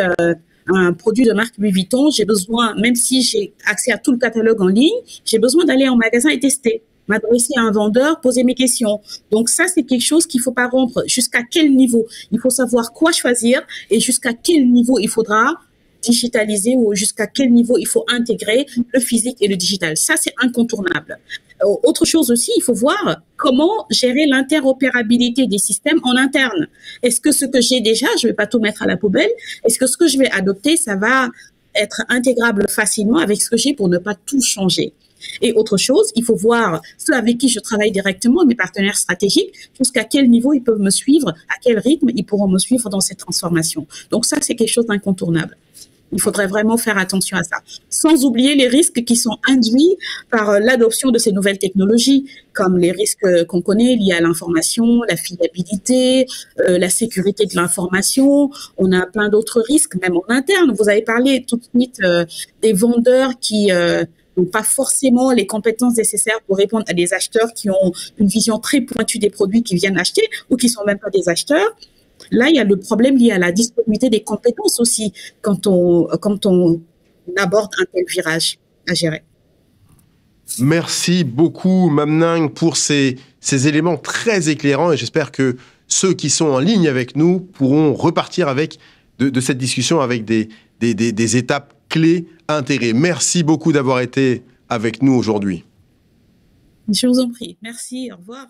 un produit de marque Louis Vuitton. J'ai besoin, même si j'ai accès à tout le catalogue en ligne, j'ai besoin d'aller en magasin et tester, m'adresser à un vendeur, poser mes questions. Donc ça, c'est quelque chose qu'il faut pas rompre. Jusqu'à quel niveau? Il faut savoir quoi choisir et jusqu'à quel niveau il faudra digitaliser ou jusqu'à quel niveau il faut intégrer le physique et le digital. Ça, c'est incontournable. Autre chose aussi, il faut voir comment gérer l'interopérabilité des systèmes en interne. Est-ce que ce que j'ai déjà, je vais pas tout mettre à la poubelle? Est-ce que ce que je vais adopter, ça va être intégrable facilement avec ce que j'ai pour ne pas tout changer? Et autre chose, il faut voir ceux avec qui je travaille directement, mes partenaires stratégiques, jusqu'à quel niveau ils peuvent me suivre, à quel rythme ils pourront me suivre dans cette transformation. Donc ça, c'est quelque chose d'incontournable. Il faudrait vraiment faire attention à ça. Sans oublier les risques qui sont induits par l'adoption de ces nouvelles technologies, comme les risques qu'on connaît liés à l'information, la fiabilité, la sécurité de l'information. On a plein d'autres risques, même en interne. Vous avez parlé tout de suite des vendeurs qui n'ont pas forcément les compétences nécessaires pour répondre à des acheteurs qui ont une vision très pointue des produits qu'ils viennent acheter ou qui sont même pas des acheteurs. Là, il y a le problème lié à la disponibilité des compétences aussi quand on aborde un tel virage à gérer. Merci beaucoup, Mam Nang, pour ces éléments très éclairants et j'espère que ceux qui sont en ligne avec nous pourront repartir avec de cette discussion avec des étapes clés intégrées. Merci beaucoup d'avoir été avec nous aujourd'hui. Je vous en prie. Merci. Au revoir.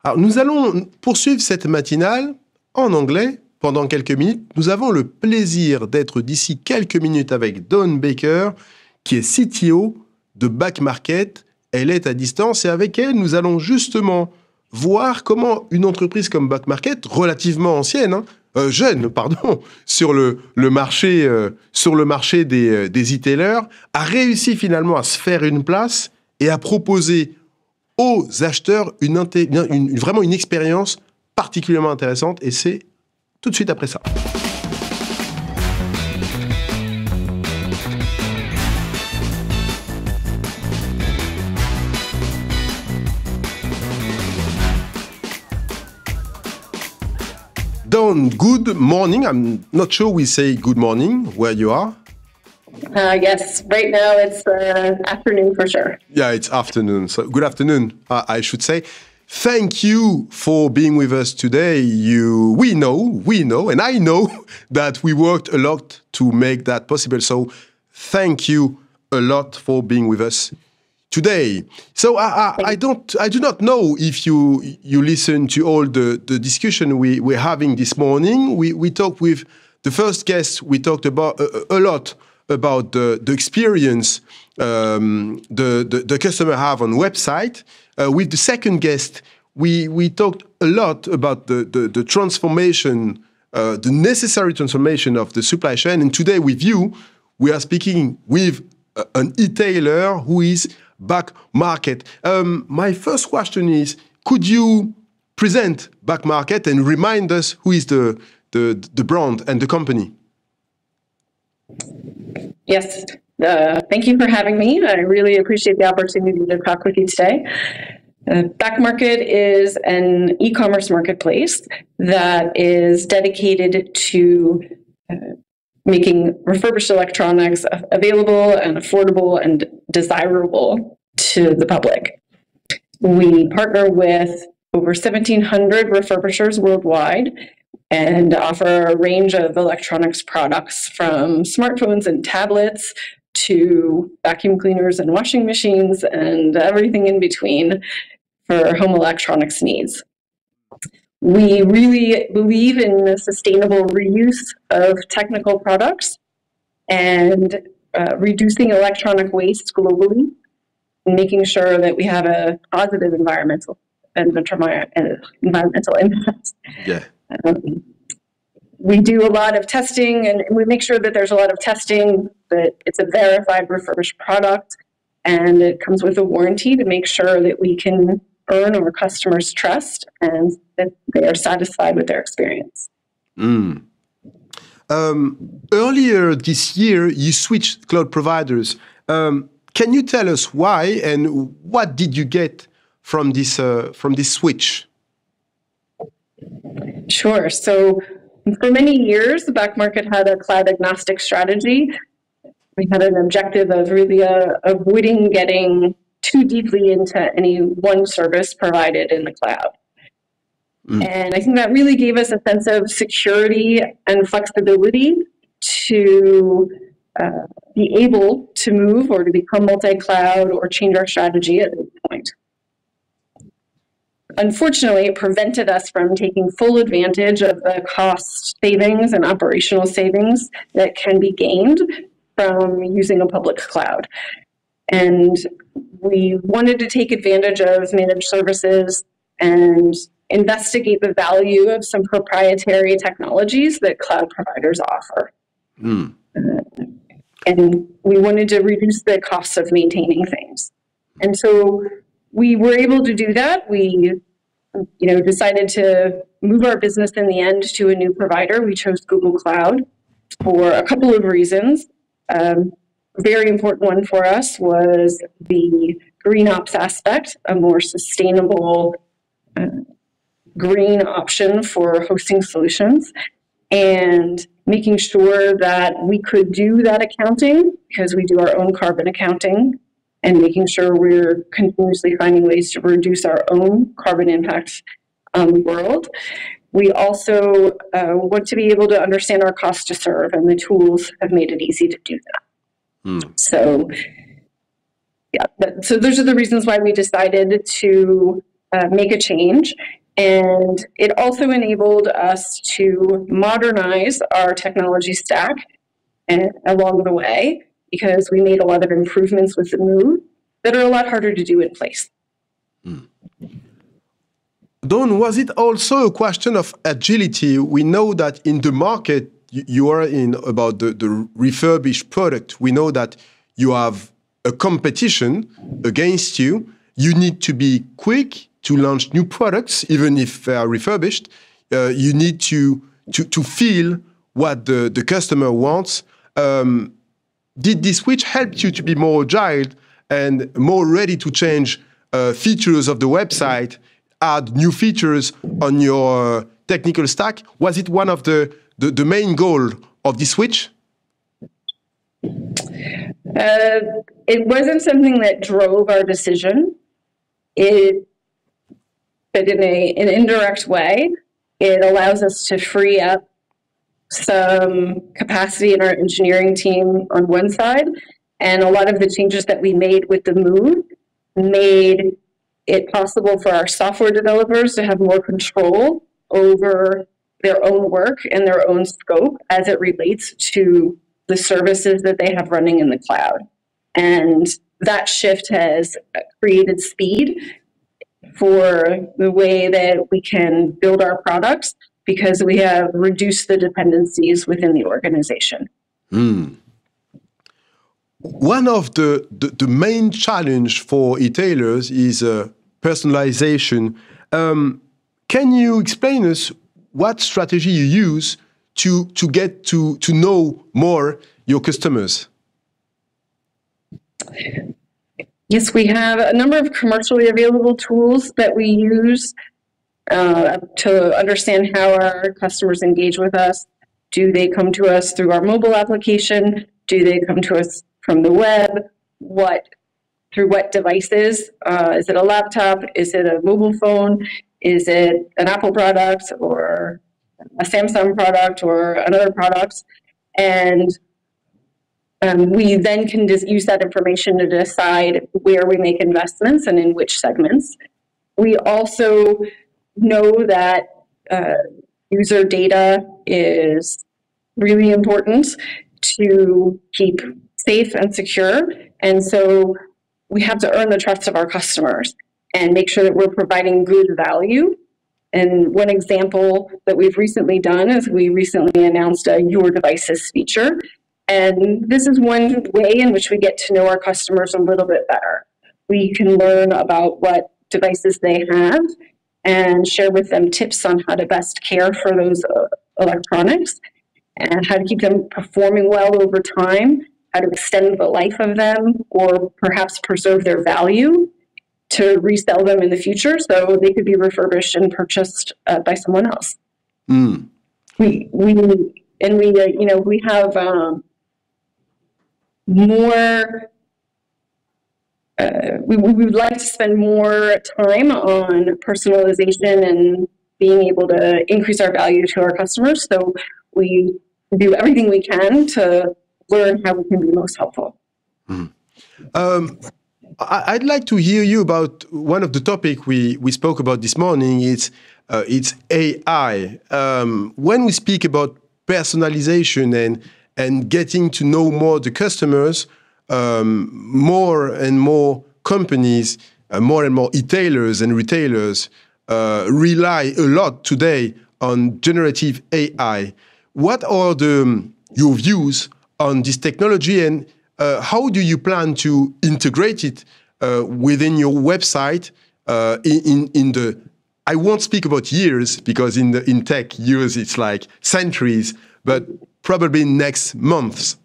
Alors, nous allons poursuivre cette matinale en anglais pendant quelques minutes. Nous avons le plaisir d'être d'ici quelques minutes avec Dawn Baker, qui est CTO de Back Market. Elle est à distance et avec elle, nous allons justement voir comment une entreprise comme Back Market, relativement ancienne, jeune, pardon, sur le marché des e-tailers, a réussi finalement à se faire une place et à proposer aux acheteurs vraiment une expérience particulièrement intéressante et c'est tout de suite après ça. Dawn, good morning. I'm not sure we say good morning where you are. Yes, right now it's afternoon for sure. Yeah, it's afternoon. So good afternoon, I should say. Thank you for being with us today. We know, and I know that we worked a lot to make that possible. So thank you a lot for being with us today. So I do not know if you listen to all the discussion we're having this morning. We talked with the first guest. We talked about a lot about the experience the customer have on website. With the second guest, we talked a lot about the transformation, the necessary transformation of the supply chain. And today with you, we are speaking with an e-tailer who is Back Market. My first question is, could you present Back Market and remind us who is the brand and the company? Yes, thank you for having me. I really appreciate the opportunity to talk with you today. Back Market is an e-commerce marketplace that is dedicated to making refurbished electronics available and affordable and desirable to the public. We partner with over 1,700 refurbishers worldwide and offer a range of electronics products from smartphones and tablets to vacuum cleaners and washing machines and everything in between for home electronics needs. We really believe in the sustainable reuse of technical products and reducing electronic waste globally, and making sure that we have a positive environmental impact. Yeah. We do a lot of testing, and we make sure that there's a lot of testing, that it's a verified refurbished product, and it comes with a warranty to make sure that we can earn our customers' trust and that they are satisfied with their experience. Earlier this year, you switched cloud providers. Can you tell us why and what did you get from this switch? Sure. So for many years, the Back Market had a cloud agnostic strategy. We had an objective of really avoiding getting too deeply into any one service provided in the cloud. And I think that really gave us a sense of security and flexibility to be able to move or to become multi-cloud or change our strategy at any point. Unfortunately, it prevented us from taking full advantage of the cost savings and operational savings that can be gained from using a public cloud. And we wanted to take advantage of managed services and investigate the value of some proprietary technologies that cloud providers offer. And we wanted to reduce the cost of maintaining things. And so we were able to do that. We decided to move our business in the end to a new provider. We chose Google Cloud for a couple of reasons. Very important one for us was the green ops aspect, a more sustainable green option for hosting solutions, and making sure that we could do that accounting because we do our own carbon accounting, and making sure we're continuously finding ways to reduce our own carbon impact on the world. We also want to be able to understand our cost to serve, and the tools have made it easy to do that. So, so those are the reasons why we decided to make a change. And it also enabled us to modernize our technology stack along the way, because we made a lot of improvements with the move that are a lot harder to do in place. Dawn, was it also a question of agility? We know that in the market you are in about the refurbished product. We know that you have a competition against you. You need to be quick to launch new products, even if they are refurbished. You need to feel what the customer wants. Did this switch help you to be more agile and more ready to change features of the website, add new features on your technical stack? Was it one of the main goal of this switch? It wasn't something that drove our decision. But in an indirect way, it allows us to free up some capacity in our engineering team on one side, and a lot of the changes that we made with the move made it possible for our software developers to have more control over their own work and their own scope as it relates to the services that they have running in the cloud. And that shift has created speed for the way that we can build our products, because we have reduced the dependencies within the organization. One of the main challenge for e-tailers is personalization. Can you explain us what strategy you use to get to know more your customers? Yes, we have a number of commercially available tools that we use to understand how our customers engage with us. Do they come to us through our mobile application? Do they come to us from the web? Through what devices? Is it a laptop? Is it a mobile phone? Is it an Apple product or a Samsung product or another product? And we then can just use that information to decide where we make investments and in which segments. We also know that user data is really important to keep safe and secure. And so we have to earn the trust of our customers and make sure that we're providing good value. And one example that we've recently done is we recently announced a Your Devices feature. And this is one way in which we get to know our customers a little bit better. We can learn about what devices they have and share with them tips on how to best care for those electronics and how to keep them performing well over time, how to extend the life of them, or perhaps preserve their value to resell them in the future so they could be refurbished and purchased by someone else. We have more. We would like to spend more time on personalization and being able to increase our value to our customers. So we do everything we can to learn how we can be most helpful. I'd like to hear you about one of the topics we spoke about this morning. It's AI. When we speak about personalization and getting to know more the customers, more and more companies, more and more e-tailers and retailers rely a lot today on generative AI. What are the your views on this technology, and how do you plan to integrate it within your website in the, I won't speak about years, because in tech, years it's like centuries, but probably next months?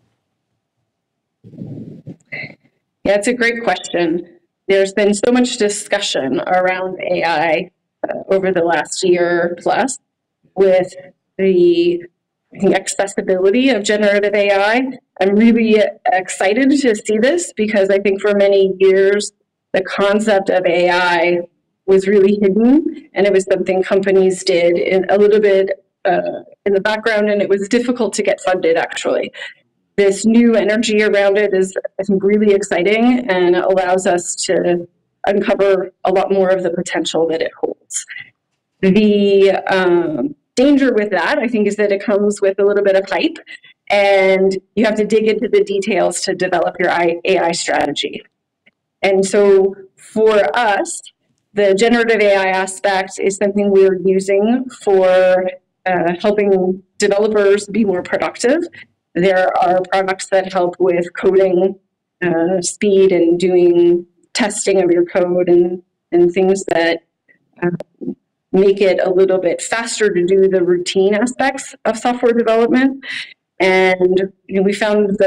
Yeah, it's a great question. There's been so much discussion around AI over the last year plus with the accessibility of generative AI. I'm really excited to see this because I think for many years, the concept of AI was really hidden, and it was something companies did in a little bit in the background, and it was difficult to get funded, actually. This new energy around it is, I think, really exciting and allows us to uncover a lot more of the potential that it holds. The danger with that, I think, is that it comes with a little bit of hype, and you have to dig into the details to develop your AI strategy. And so for us, the generative AI aspect is something we're using for helping developers be more productive. There are products that help with coding speed and doing testing of your code and things that make it a little bit faster to do the routine aspects of software development. And we found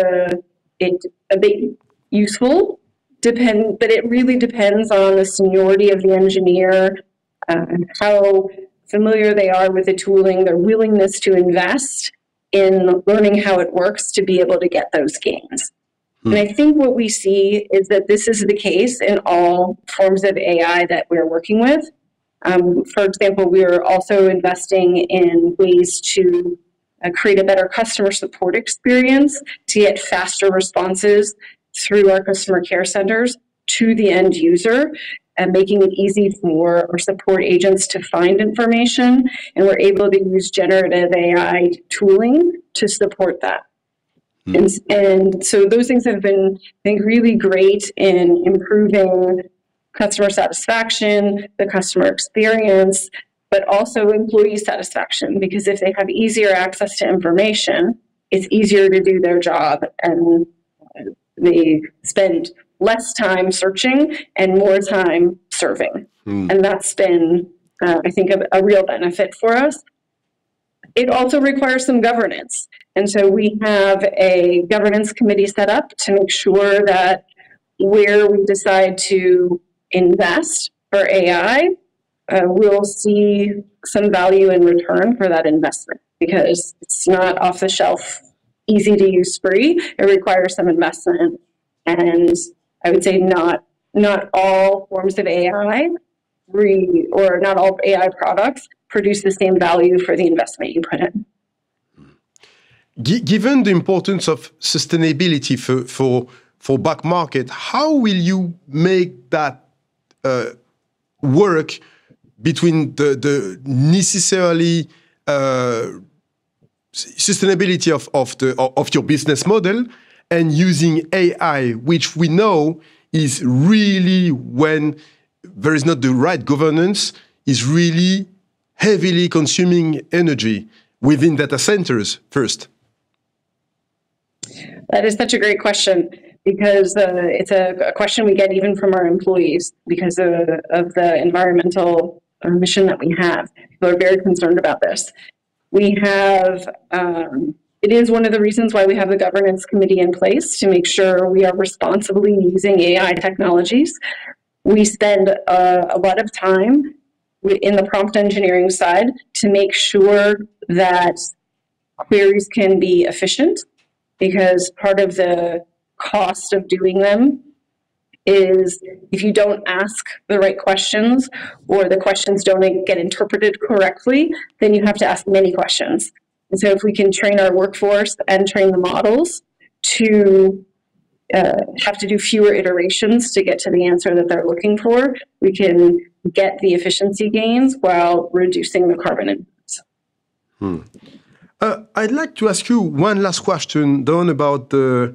it a bit useful, but it really depends on the seniority of the engineer, how familiar they are with the tooling, their willingness to invest in learning how it works to be able to get those gains. And I think what we see is that this is the case in all forms of AI that we're working with. For example, we're also investing in ways to create a better customer support experience to get faster responses through our customer care centers to the end user, and making it easy for our support agents to find information. And we're able to use generative AI tooling to support that. And so those things have been, I think, really great in improving customer satisfaction, the customer experience, but also employee satisfaction, because if they have easier access to information, it's easier to do their job, and they spend less time searching and more time serving. And that's been, I think, a real benefit for us. It also requires some governance. And so we have a governance committee set up to make sure that where we decide to invest for AI, we'll see some value in return for that investment, because it's not off the shelf, easy to use, free. It requires some investment. And I would say not all forms of AI or not all AI products produce the same value for the investment you put in. Given the importance of sustainability for back market, how will you make that work between the necessarily sustainability of your business model and using AI, which we know is really, when there is not the right governance, is really heavily consuming energy within data centers first? That is such a great question, because it's a question we get even from our employees because of the environmental mission that we have. People are very concerned about this. We have, it is one of the reasons why we have the governance committee in place, to make sure we are responsibly using AI technologies. We spend a lot of time in the prompt engineering side to make sure that queries can be efficient, because part of the cost of doing them is if you don't ask the right questions, or the questions don't get interpreted correctly, then you have to ask many questions. And so if we can train our workforce and train the models to have to do fewer iterations to get to the answer that they're looking for, we can get the efficiency gains while reducing the carbon emissions. I'd like to ask you one last question, Dawn, about the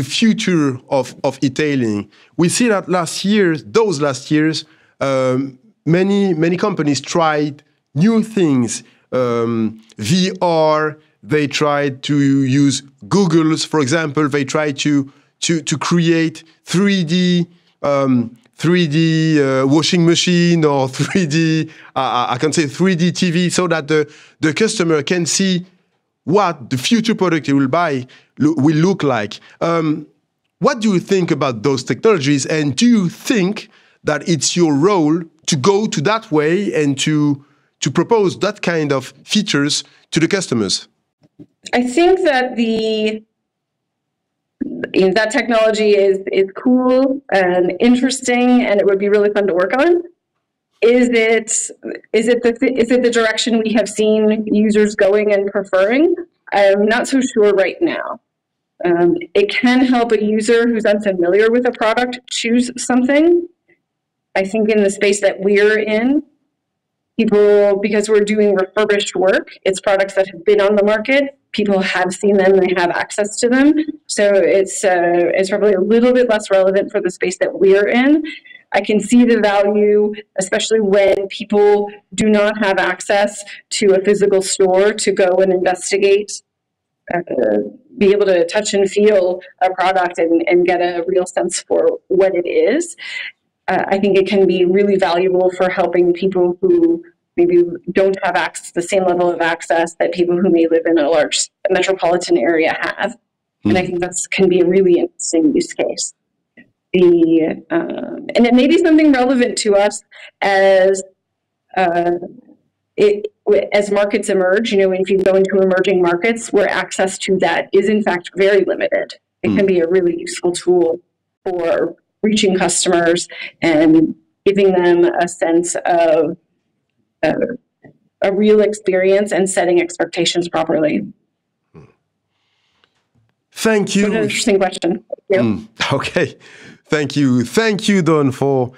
future of e-tailing. We see that last years, many companies tried new things, VR, they tried to use Google's, for example, they tried to create 3D washing machine or 3D, I can say 3D TV, so that the customer can see what the future product he will buy will look like. What do you think about those technologies? And do you think that it's your role to go to that way and to propose that kind of features to the customers? I think that that technology is cool and interesting, and it would be really fun to work on. Is it the direction we have seen users going and preferring? I'm not so sure right now. It can help a user who's unfamiliar with a product choose something. I think in the space that we're in, people, because we're doing refurbished work, it's products that have been on the market. People have seen them, they have access to them. So it's probably a little bit less relevant for the space that we're in. I can see the value, especially when people do not have access to a physical store to go and investigate, be able to touch and feel a product and get a real sense for what it is. I think it can be really valuable for helping people who maybe don't have the same level of access that people who may live in a large metropolitan area have. And I think that can be a really interesting use case. And it may be something relevant to us as markets emerge. If you go into emerging markets where access to that is in fact very limited, it can be a really useful tool for reaching customers and giving them a sense of a real experience and setting expectations properly. Thank you. What an interesting question. Okay. Thank you. Thank you, Dawn, for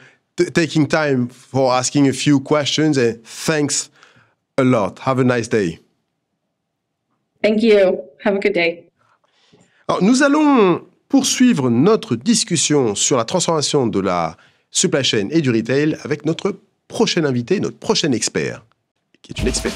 taking time for asking a few questions. And thanks a lot. Have a nice day. Thank you. Have a good day. Alors, nous allons poursuivre notre discussion sur la transformation de la supply chain et du retail avec notre prochain invité, notre prochain expert, qui est une experte.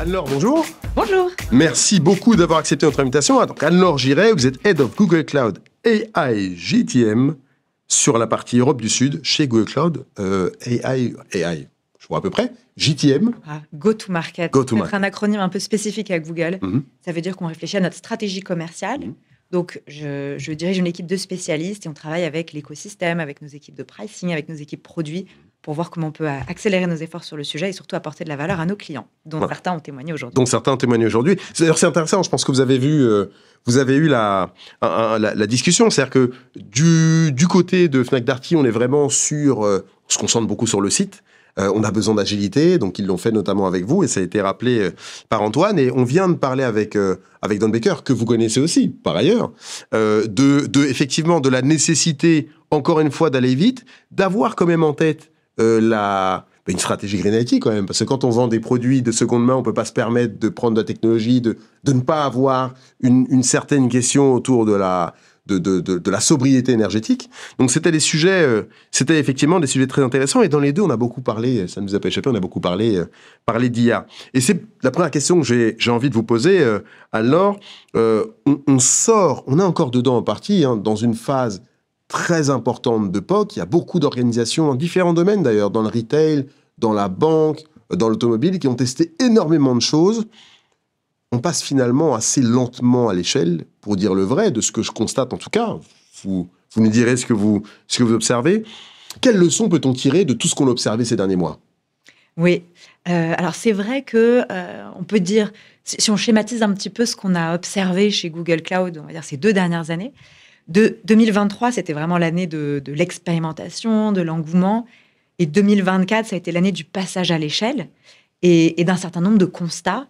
Anne-Laure, bonjour. Bonjour. Merci beaucoup d'avoir accepté notre invitation. Donc, Anne-Laure Giret, vous êtes Head of Google Cloud AI GTM sur la partie Europe du Sud chez Google Cloud AI, je vois à peu près, GTM. Go-to-market. C'est un acronyme un peu spécifique à Google. Ça veut dire qu'on réfléchit à notre stratégie commerciale. Donc, je dirige une équipe de spécialistes et on travaille avec l'écosystème, avec nos équipes de pricing, avec nos équipes produits pour voir comment on peut accélérer nos efforts sur le sujet et surtout apporter de la valeur à nos clients, dont certains ont témoigné aujourd'hui. D'ailleurs, c'est intéressant. Je pense que vous avez eu la discussion. C'est-à-dire que du côté de Fnac Darty, on est vraiment sur... on se concentre beaucoup sur le site. On a besoin d'agilité, donc ils l'ont fait notamment avec vous, et ça a été rappelé par Antoine. Et on vient de parler avec Dawn Baker, que vous connaissez aussi, par ailleurs, effectivement, de la nécessité, encore une fois, d'aller vite, d'avoir quand même en tête une stratégie Green IT quand même, parce que quand on vend des produits de seconde main, on peut pas se permettre de prendre de la technologie, de ne pas avoir une certaine question autour de la sobriété énergétique. Donc c'était effectivement des sujets très intéressants, et dans les deux, on a beaucoup parlé, ça ne nous a pas échappé, on a beaucoup parlé d'IA. Et c'est la première question que j'ai envie de vous poser, Anne-Laure. On est encore dedans en partie, dans une phase très importante de POC. Il y a beaucoup d'organisations dans différents domaines d'ailleurs, dans le retail, dans la banque, dans l'automobile, qui ont testé énormément de choses. On passe finalement assez lentement à l'échelle, pour dire le vrai, de ce que je constate en tout cas. Vous nous direz ce que vous observez. Quelles leçons peut-on tirer de tout ce qu'on a observé ces derniers mois ? Oui, alors c'est vrai que on peut dire, si on schématise un petit peu ce qu'on a observé chez Google Cloud, on va dire ces 2 dernières années, 2023, c'était vraiment l'année de l'expérimentation, de l'engouement, et 2024, ça a été l'année du passage à l'échelle et d'un certain nombre de constats.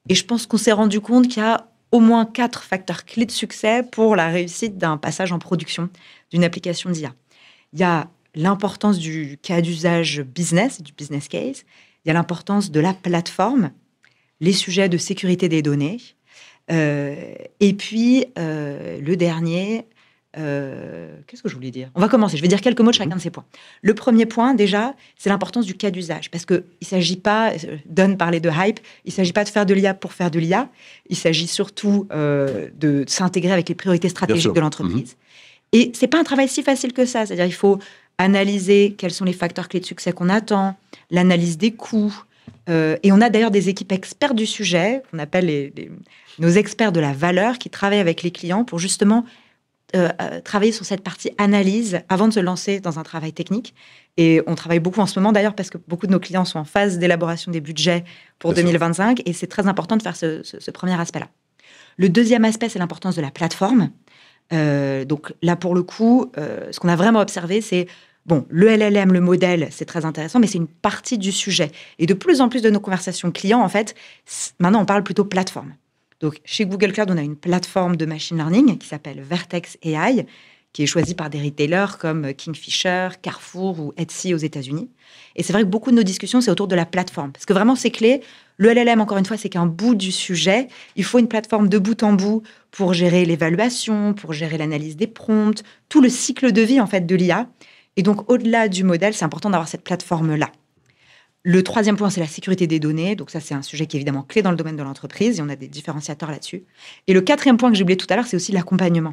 Et je pense qu'on s'est rendu compte qu'il y a au moins 4 facteurs clés de succès pour la réussite d'un passage en production d'une application d'IA. Il y a l'importance du cas d'usage business, du business case. Il y a l'importance de la plateforme, les sujets de sécurité des données, Et puis, le dernier, qu'est-ce que je voulais dire? On va commencer. Je vais dire quelques mots de chacun de ces points. Le premier point, déjà, c'est l'importance du cas d'usage. Parce qu'il ne s'agit pas, Don parlait de hype, il ne s'agit pas de faire de l'IA pour faire de l'IA. Il s'agit surtout de s'intégrer avec les priorités stratégiques de l'entreprise. Et ce n'est pas un travail si facile que ça. C'est-à-dire qu'il faut analyser quels sont les facteurs clés de succès qu'on attend, l'analyse des coûts. Et on a d'ailleurs des équipes experts du sujet, qu'on appelle nos experts de la valeur, qui travaillent avec les clients pour justement travailler sur cette partie analyse avant de se lancer dans un travail technique. Et on travaille beaucoup en ce moment d'ailleurs parce que beaucoup de nos clients sont en phase d'élaboration des budgets pour 2025 et c'est très important de faire ce premier aspect-là. Le deuxième aspect, c'est l'importance de la plateforme. Donc là, pour le coup, ce qu'on a vraiment observé, c'est bon, le LLM, le modèle, c'est très intéressant, mais c'est une partie du sujet. Et de plus en plus de nos conversations clients, en fait, maintenant, on parle plutôt plateforme. Donc, chez Google Cloud, on a une plateforme de machine learning qui s'appelle Vertex AI, qui est choisie par des retailers comme Kingfisher, Carrefour ou Etsy aux États-Unis. Et c'est vrai que beaucoup de nos discussions, c'est autour de la plateforme. Parce que vraiment, c'est clé. Le LLM, encore une fois, c'est qu'un bout du sujet. Il faut une plateforme de bout en bout pour gérer l'évaluation, pour gérer l'analyse des prompts, tout le cycle de vie, en fait, de l'IA. Et donc, au-delà du modèle, c'est important d'avoir cette plateforme-là. Le troisième point, c'est la sécurité des données. Donc ça, c'est un sujet qui est évidemment clé dans le domaine de l'entreprise et on a des différenciateurs là-dessus. Et le quatrième point que j'ai oublié tout à l'heure, c'est aussi l'accompagnement.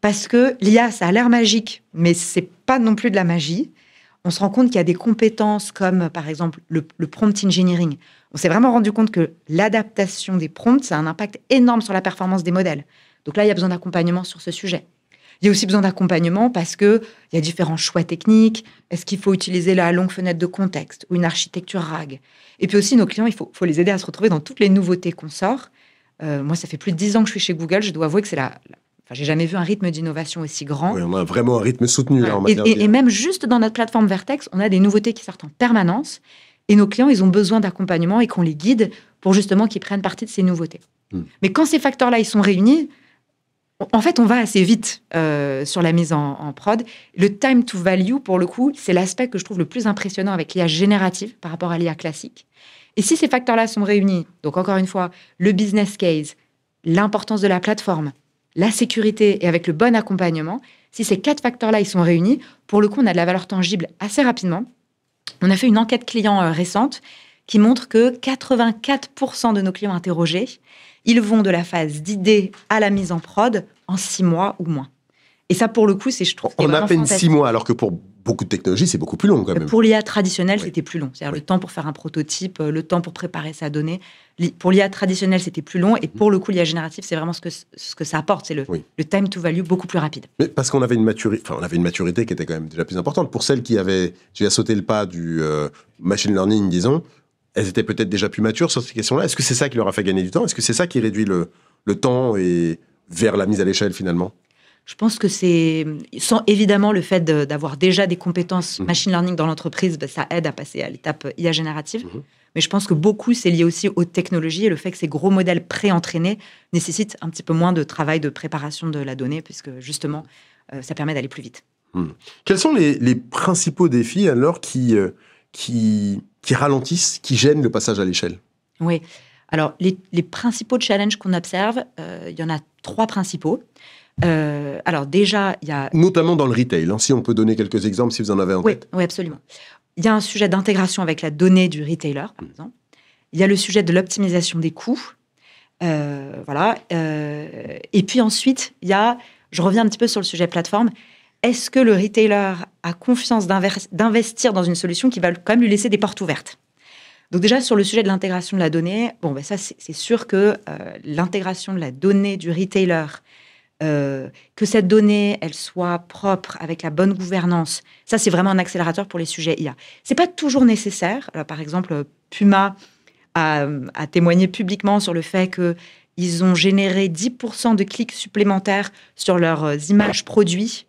Parce que l'IA, ça a l'air magique, mais c'est pas non plus de la magie. On se rend compte qu'il y a des compétences comme, par exemple, le prompt engineering. On s'est vraiment rendu compte que l'adaptation des prompts, ça a un impact énorme sur la performance des modèles. Donc là, il y a besoin d'accompagnement sur ce sujet. Il y a aussi besoin d'accompagnement parce qu'il y a différents choix techniques. Est-ce qu'il faut utiliser la longue fenêtre de contexte ou une architecture RAG? Et puis aussi, nos clients, il faut les aider à se retrouver dans toutes les nouveautés qu'on sort. Moi, ça fait plus de 10 ans que je suis chez Google. Je dois avouer que c'est Enfin, j'ai jamais vu un rythme d'innovation aussi grand. Oui, on a vraiment un rythme soutenu là, en matière et même juste dans notre plateforme Vertex, on a des nouveautés qui sortent en permanence. Et nos clients, ils ont besoin d'accompagnement et qu'on les guide pour justement qu'ils prennent partie de ces nouveautés. Mais quand ces facteurs-là, ils sont réunis, en fait, on va assez vite sur la mise en prod. Le time to value, pour le coup, c'est l'aspect que je trouve le plus impressionnant avec l'IA générative par rapport à l'IA classique. Et si ces facteurs-là sont réunis, donc encore une fois, le business case, l'importance de la plateforme, la sécurité et avec le bon accompagnement, si ces 4 facteurs-là, ils sont réunis, pour le coup, on a de la valeur tangible assez rapidement. On a fait une enquête client récente qui montre que 84% de nos clients interrogés, ils vont de la phase d'idée à la mise en prod en 6 mois ou moins. Et ça, pour le coup, je trouve... On a à peine 6 mois, alors que pour beaucoup de technologies, c'est beaucoup plus long quand même. Pour l'IA traditionnelle, c'était plus long. C'est-à-dire le temps pour faire un prototype, le temps pour préparer sa donnée. Pour l'IA traditionnelle, c'était plus long. Et pour le coup, l'IA générative, c'est vraiment ce que ça apporte. C'est le time to value beaucoup plus rapide. Mais parce qu'on avait une maturité qui était quand même déjà plus importante. Pour celles qui avaient déjà sauté le pas du machine learning, disons, elles étaient peut-être déjà plus matures sur ces questions-là. Est-ce que c'est ça qui leur a fait gagner du temps? Est-ce que c'est ça qui réduit le temps et vers la mise à l'échelle finalement? Je pense que sans évidemment le fait d'avoir déjà des compétences machine learning dans l'entreprise, ça aide à passer à l'étape IA générative. Mais je pense que beaucoup, c'est lié aussi aux technologies et le fait que ces gros modèles pré-entraînés nécessitent un petit peu moins de travail de préparation de la donnée, puisque justement, ça permet d'aller plus vite. Quels sont les principaux défis alors qui ralentissent, qui gênent le passage à l'échelle? Oui. Alors, les principaux challenges qu'on observe, il y en a 3 principaux. Alors déjà, il y a... Notamment dans le retail, hein, si on peut donner quelques exemples, si vous en avez en tête. Oui, absolument. Il y a un sujet d'intégration avec la donnée du retailer, par exemple. Il y a le sujet de l'optimisation des coûts. Voilà. Et puis ensuite, je reviens un petit peu sur le sujet plateforme. Est-ce que le retailer a confiance d'investir dans une solution qui va quand même lui laisser des portes ouvertes? Donc déjà, sur le sujet de l'intégration de la donnée, ça, c'est sûr que l'intégration de la donnée du retailer, que cette donnée, elle soit propre, avec la bonne gouvernance, ça, c'est vraiment un accélérateur pour les sujets IA. C'est pas toujours nécessaire. Alors, par exemple, Puma a témoigné publiquement sur le fait qu'ils ont généré 10% de clics supplémentaires sur leurs images produits.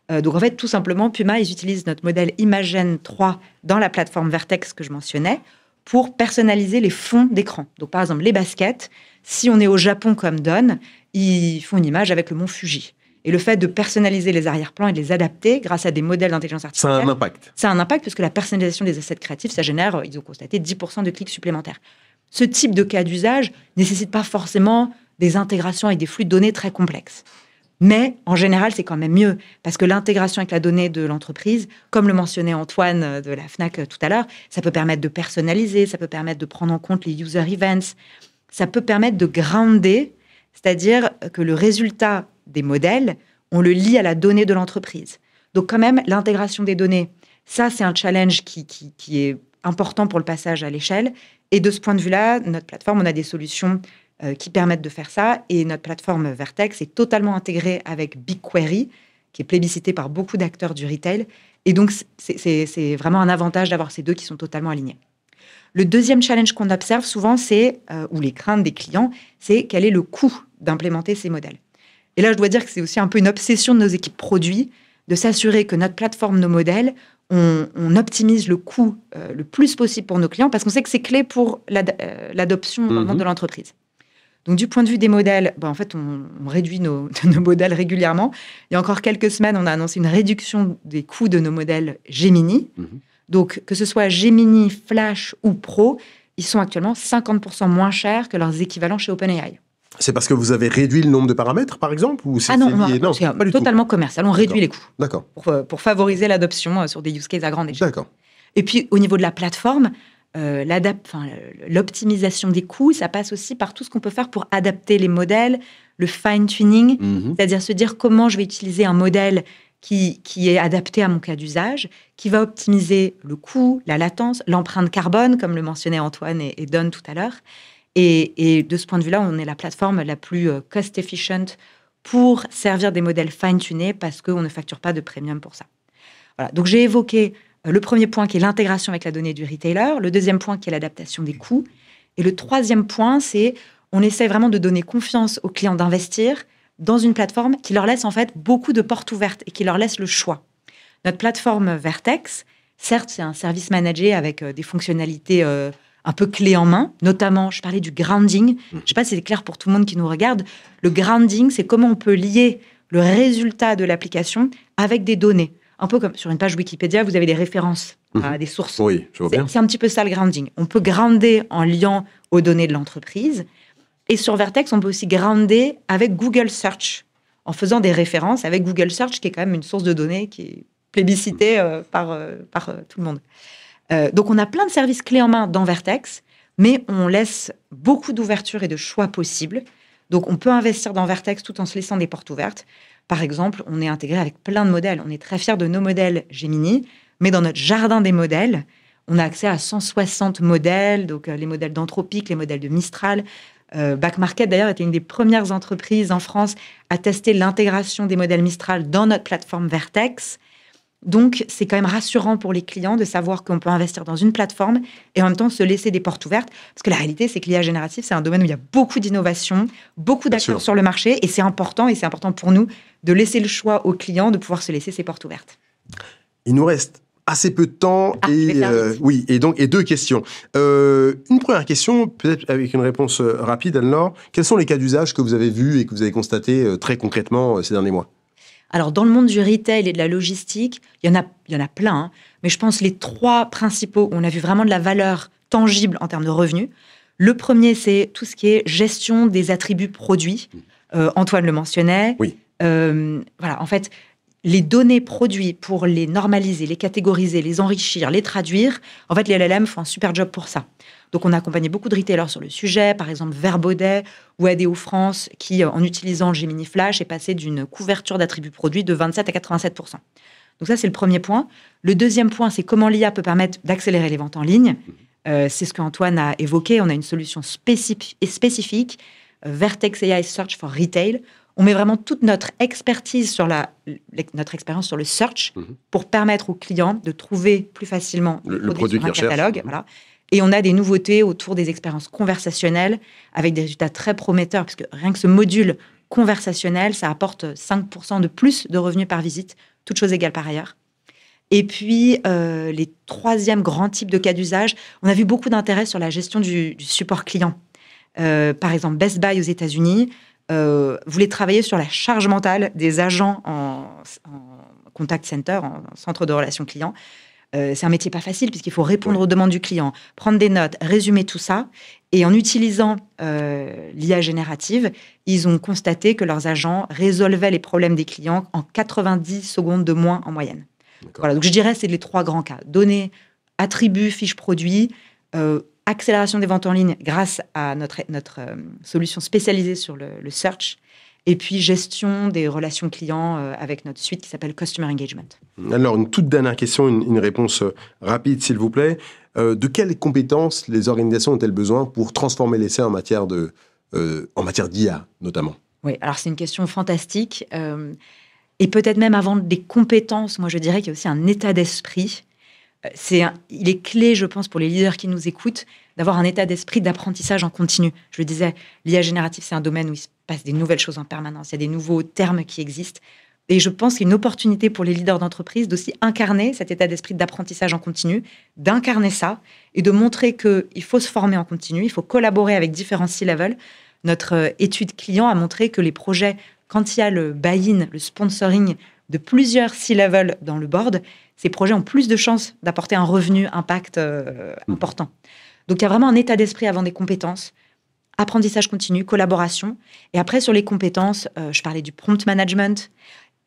Donc, en fait, tout simplement, Puma, ils utilisent notre modèle Imagen 3 dans la plateforme Vertex que je mentionnais pour personnaliser les fonds d'écran. Donc, par exemple, les baskets, si on est au Japon comme Don, ils font une image avec le mont Fuji. Et le fait de personnaliser les arrière-plans et de les adapter grâce à des modèles d'intelligence artificielle... Ça a un impact. Ça a un impact puisque la personnalisation des assets créatifs, ça génère, ils ont constaté, 10% de clics supplémentaires. Ce type de cas d'usage ne nécessite pas forcément des intégrations avec des flux de données très complexes. Mais en général, c'est quand même mieux parce que l'intégration avec la donnée de l'entreprise, comme le mentionnait Antoine de la Fnac tout à l'heure, ça peut permettre de personnaliser, ça peut permettre de prendre en compte les user events, ça peut permettre de grounder, c'est-à-dire que le résultat des modèles, on le lie à la donnée de l'entreprise. Donc quand même, l'intégration des données, ça c'est un challenge qui est important pour le passage à l'échelle. Et de ce point de vue-là, notre plateforme, on a des solutions qui permettent de faire ça. Et notre plateforme Vertex est totalement intégrée avec BigQuery, qui est plébiscité par beaucoup d'acteurs du retail. Et donc, c'est vraiment un avantage d'avoir ces deux qui sont totalement alignés. Le deuxième challenge qu'on observe souvent, ou les craintes des clients, c'est quel est le coût d'implémenter ces modèles. Et là, je dois dire que c'est aussi un peu une obsession de nos équipes produits, de s'assurer que notre plateforme, nos modèles, on optimise le coût le plus possible pour nos clients, parce qu'on sait que c'est clé pour l'adoption dans le monde de l'entreprise. Donc, du point de vue des modèles, en fait, on réduit nos modèles régulièrement. Il y a encore quelques semaines, on a annoncé une réduction des coûts de nos modèles Gemini. Donc, que ce soit Gemini, Flash ou Pro, ils sont actuellement 50% moins chers que leurs équivalents chez OpenAI. C'est parce que vous avez réduit le nombre de paramètres, par exemple, ou c'est non, c'est pas totalement commercial. On réduit les coûts. D'accord. Pour favoriser l'adoption sur des use cases à grande échelle. D'accord. Et puis, au niveau de la plateforme, l'optimisation des coûts, ça passe aussi par tout ce qu'on peut faire pour adapter les modèles, le fine-tuning, c'est-à-dire se dire comment je vais utiliser un modèle qui est adapté à mon cas d'usage, qui va optimiser le coût, la latence, l'empreinte carbone, comme le mentionnaient Antoine et Don tout à l'heure. Et de ce point de vue-là, on est la plateforme la plus cost-efficient pour servir des modèles fine-tunés parce qu'on ne facture pas de premium pour ça. Voilà. Donc, j'ai évoqué le premier point qui est l'intégration avec la donnée du retailer, le deuxième point qui est l'adaptation des coûts, et le troisième point, c'est on essaie vraiment de donner confiance aux clients d'investir dans une plateforme qui leur laisse en fait beaucoup de portes ouvertes et qui leur laisse le choix. Notre plateforme Vertex, certes, c'est un service managé avec des fonctionnalités un peu clés en main, notamment, je parlais du grounding. Je ne sais pas si c'est clair pour tout le monde qui nous regarde. Le grounding, c'est comment on peut lier le résultat de l'application avec des données. Un peu comme sur une page Wikipédia, vous avez des références à des sources. Oui, je vois bien. C'est un petit peu ça le grounding. On peut grounder en liant aux données de l'entreprise. Et sur Vertex, on peut aussi grounder avec Google Search, en faisant des références avec Google Search, qui est quand même une source de données qui est plébiscitée par tout le monde. Donc, on a plein de services clés en main dans Vertex, mais on laisse beaucoup d'ouverture et de choix possibles. Donc, on peut investir dans Vertex tout en se laissant des portes ouvertes. Par exemple, on est intégré avec plein de modèles. On est très fiers de nos modèles Gemini, mais dans notre jardin des modèles, on a accès à 160 modèles, donc les modèles d'Anthropic, les modèles de Mistral. Back Market, d'ailleurs, était une des premières entreprises en France à tester l'intégration des modèles Mistral dans notre plateforme Vertex. Donc, c'est quand même rassurant pour les clients de savoir qu'on peut investir dans une plateforme et en même temps se laisser des portes ouvertes. Parce que la réalité, c'est que l'IA générative, c'est un domaine où il y a beaucoup d'innovation, beaucoup d'acteurs sur le marché. Et c'est important pour nous de laisser le choix aux clients de pouvoir se laisser ces portes ouvertes. Il nous reste assez peu de temps et deux questions. Une première question, peut-être avec une réponse rapide, Anne-Laure. Quels sont les cas d'usage que vous avez vus et que vous avez constatés très concrètement ces derniers mois ? Alors, dans le monde du retail et de la logistique, il y en a plein, hein, mais je pense les trois principaux où on a vu vraiment de la valeur tangible en termes de revenus. Le premier, c'est tout ce qui est gestion des attributs produits. Antoine le mentionnait. Oui. Voilà, en fait, les données produits pour les normaliser, les catégoriser, les enrichir, les traduire, en fait, les LLM font un super job pour ça. Donc, on a accompagné beaucoup de retailers sur le sujet, par exemple Verbaudet ou ADO France, qui, en utilisant le Gemini Flash, est passé d'une couverture d'attributs produits de 27 à 87%. Donc ça, c'est le premier point. Le deuxième point, c'est comment l'IA peut permettre d'accélérer les ventes en ligne. C'est ce qu'Antoine a évoqué. On a une solution spécifique, Vertex AI Search for Retail. On met vraiment toute notre expertise sur notre expérience sur le search pour permettre aux clients de trouver plus facilement le produit sur un catalogue. Voilà. Et on a des nouveautés autour des expériences conversationnelles avec des résultats très prometteurs, parce que rien que ce module conversationnel, ça apporte 5% de plus de revenus par visite, toutes choses égales par ailleurs. Et puis, les troisièmes grands types de cas d'usage, on a vu beaucoup d'intérêt sur la gestion du support client. Par exemple, Best Buy aux États-Unis voulait travailler sur la charge mentale des agents en contact center, en centre de relations clients. c'est un métier pas facile puisqu'il faut répondre aux demandes du client, prendre des notes, résumer tout ça. Et en utilisant l'IA générative, ils ont constaté que leurs agents résolvaient les problèmes des clients en 90 secondes de moins en moyenne. Voilà, donc je dirais c'est les 3 grands cas. Données, attributs, fiches produits, accélération des ventes en ligne grâce à notre solution spécialisée sur le search, et puis gestion des relations clients avec notre suite qui s'appelle Customer Engagement. Alors, une toute dernière question, une réponse rapide, s'il vous plaît. De quelles compétences les organisations ont-elles besoin pour transformer l'essai en matière d'IA, notamment? Oui, alors c'est une question fantastique. Et peut-être même avant des compétences, moi je dirais qu'il y a aussi un état d'esprit. Il est clé, je pense, pour les leaders qui nous écoutent, d'avoir un état d'esprit d'apprentissage en continu. Je le disais, l'IA générative, c'est un domaine où il se passe des nouvelles choses en permanence. Il y a des nouveaux termes qui existent. Et je pense qu'il y a une opportunité pour les leaders d'entreprise d'aussi incarner cet état d'esprit d'apprentissage en continu, d'incarner ça et de montrer qu'il faut se former en continu, il faut collaborer avec différents C-level. Notre étude client a montré que les projets, quand il y a le buy-in, le sponsoring de plusieurs C-level dans le board, ces projets ont plus de chances d'apporter un revenu impact important. Donc, il y a vraiment un état d'esprit avant des compétences, apprentissage continu, collaboration. Et après, sur les compétences, je parlais du prompt management.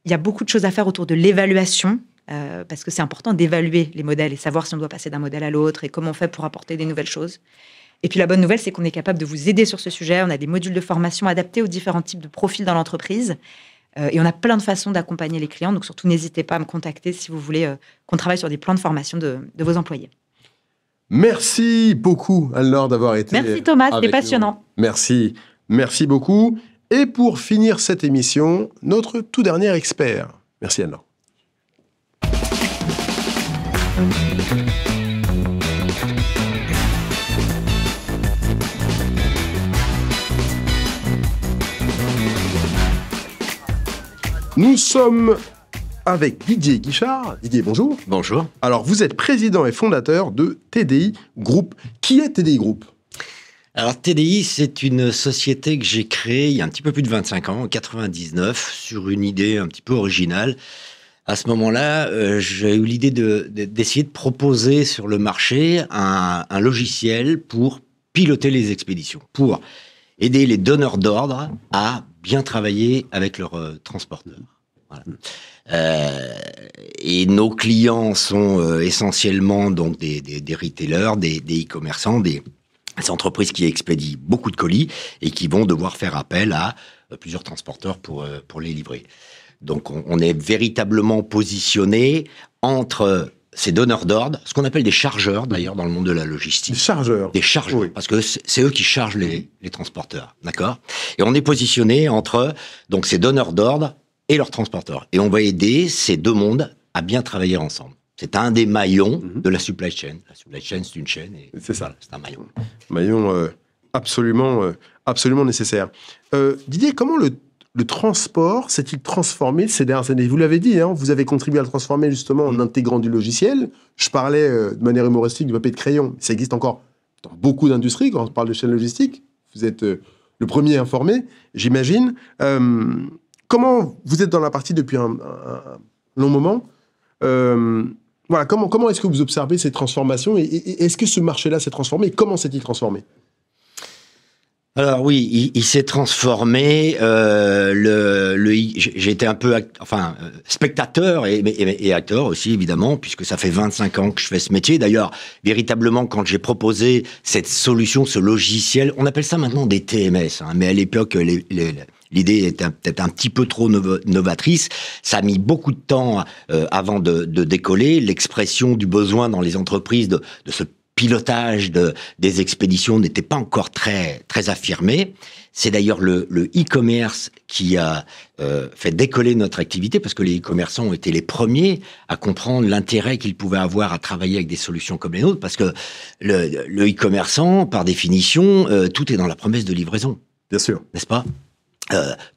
Il y a beaucoup de choses à faire autour de l'évaluation, parce que c'est important d'évaluer les modèles et savoir si on doit passer d'un modèle à l'autre et comment on fait pour apporter des nouvelles choses. Et puis, la bonne nouvelle, c'est qu'on est capable de vous aider sur ce sujet. On a des modules de formation adaptés aux différents types de profils dans l'entreprise. Et on a plein de façons d'accompagner les clients. Donc, surtout, n'hésitez pas à me contacter si vous voulez qu'on travaille sur des plans de formation de vos employés. Merci beaucoup, Anne-Laure, d'avoir été Merci Thomas, c'était passionnant. Merci beaucoup. Et pour finir cette émission, notre tout dernier expert. Merci Anne-Laure. Nous sommes avec Didier Guichard. Didier, bonjour. Bonjour. Alors, vous êtes président et fondateur de TDI Group. Qui est TDI Group ? Alors, TDI, c'est une société que j'ai créée il y a un petit peu plus de 25 ans, en 1999, sur une idée un petit peu originale. À ce moment-là, j'ai eu l'idée d'essayer de proposer sur le marché un logiciel pour piloter les expéditions, pour aider les donneurs d'ordre à bien travailler avec leurs transporteurs. Voilà. Et nos clients sont essentiellement donc des retailers, des e-commerçants, des entreprises qui expédient beaucoup de colis et qui vont devoir faire appel à plusieurs transporteurs pour les livrer. Donc on est véritablement positionné entre ces donneurs d'ordre, ce qu'on appelle des chargeurs d'ailleurs dans le monde de la logistique. Des chargeurs. Des chargeurs, oui. Parce que c'est eux qui chargent les transporteurs, d'accord ? Et on est positionné entre donc ces donneurs d'ordre et leurs transporteurs. Et on va aider ces deux mondes à bien travailler ensemble. C'est un des maillons de la supply chain. La supply chain, c'est une chaîne. Et c'est ça. Voilà, c'est un maillon. Maillon absolument nécessaire. Didier, comment le transport s'est-il transformé ces dernières années ? Vous l'avez dit, hein, vous avez contribué à le transformer justement en intégrant du logiciel. Je parlais de manière humoristique du papier de crayon. Ça existe encore dans beaucoup d'industries quand on parle de chaîne logistique. Vous êtes le premier informé, j'imagine. Comment vous êtes dans la partie depuis un long moment ? Voilà, comment est-ce que vous observez ces transformations et est-ce que ce marché-là s'est transformé et comment s'est-il transformé ? Alors oui, il s'est transformé. J'ai été un peu spectateur et acteur aussi, évidemment, puisque ça fait 25 ans que je fais ce métier. D'ailleurs, véritablement, quand j'ai proposé cette solution, ce logiciel, on appelle ça maintenant des TMS, hein, mais à l'époque, l'idée était peut-être un petit peu trop novatrice. Ça a mis beaucoup de temps avant de décoller. L'expression du besoin dans les entreprises de ce pilotage des expéditions n'était pas encore très affirmé. C'est d'ailleurs le e-commerce qui a fait décoller notre activité parce que les e-commerçants ont été les premiers à comprendre l'intérêt qu'ils pouvaient avoir à travailler avec des solutions comme les nôtres parce que le e-commerçant, par définition, tout est dans la promesse de livraison. Bien sûr. N'est-ce pas ?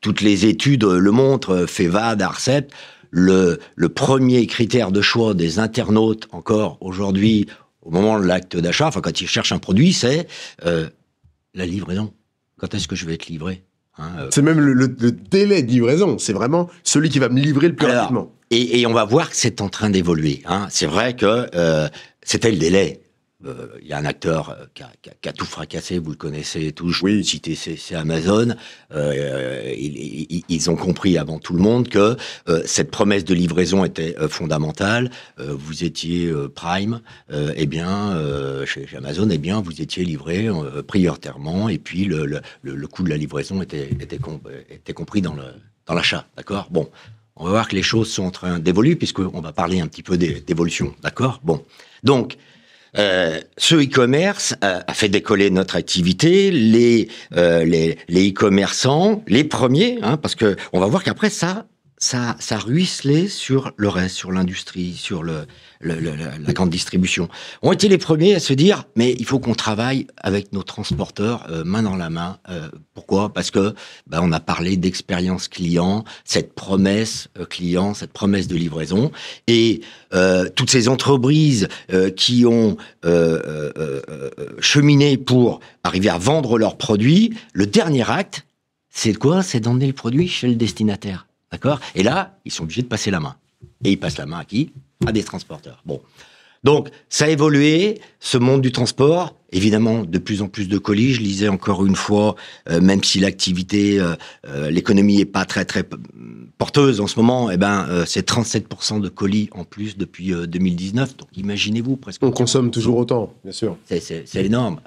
Toutes les études le montrent, FEVAD, ARCEP, le premier critère de choix des internautes encore aujourd'hui au moment de l'acte d'achat, enfin quand ils cherchent un produit, c'est la livraison. Quand est-ce que je vais être livré ? C'est même le délai de livraison. C'est vraiment celui qui va me livrer le plus rapidement. Et on va voir que c'est en train d'évoluer. C'est vrai que c'était le délai. Il y a un acteur qui a tout fracassé, vous le connaissez tous, je peux citer, c'est Amazon. Ils ont compris avant tout le monde que cette promesse de livraison était fondamentale. Vous étiez Prime, chez Amazon, vous étiez livré prioritairement, et puis le coût de la livraison était compris dans l'achat, d'accord ? Bon, on va voir que les choses sont en train d'évoluer, puisqu'on va parler un petit peu d'évolution, d'accord ? Bon, donc... ce e-commerce a fait décoller notre activité, les e-commerçants, les premiers, parce que on va voir qu'après ça ruisselait sur le reste, sur l'industrie, sur la grande distribution. Ont été les premiers à se dire, mais il faut qu'on travaille avec nos transporteurs main dans la main. Pourquoi ? Parce que on a parlé d'expérience client, cette promesse client, cette promesse de livraison, et toutes ces entreprises qui ont cheminé pour arriver à vendre leurs produits, le dernier acte, c'est quoi ? C'est d'emmener le produit chez le destinataire. D'accord ? Et là, ils sont obligés de passer la main. Et ils passent la main à qui ? À des transporteurs. Bon. Donc, ça a évolué, ce monde du transport. Évidemment, de plus en plus de colis. Je lisais encore une fois, même si l'activité, l'économie est pas très, très porteuse en ce moment, c'est 37% de colis en plus depuis 2019. Donc, imaginez-vous, presque. On consomme toujours autant, bien sûr. C'est énorme.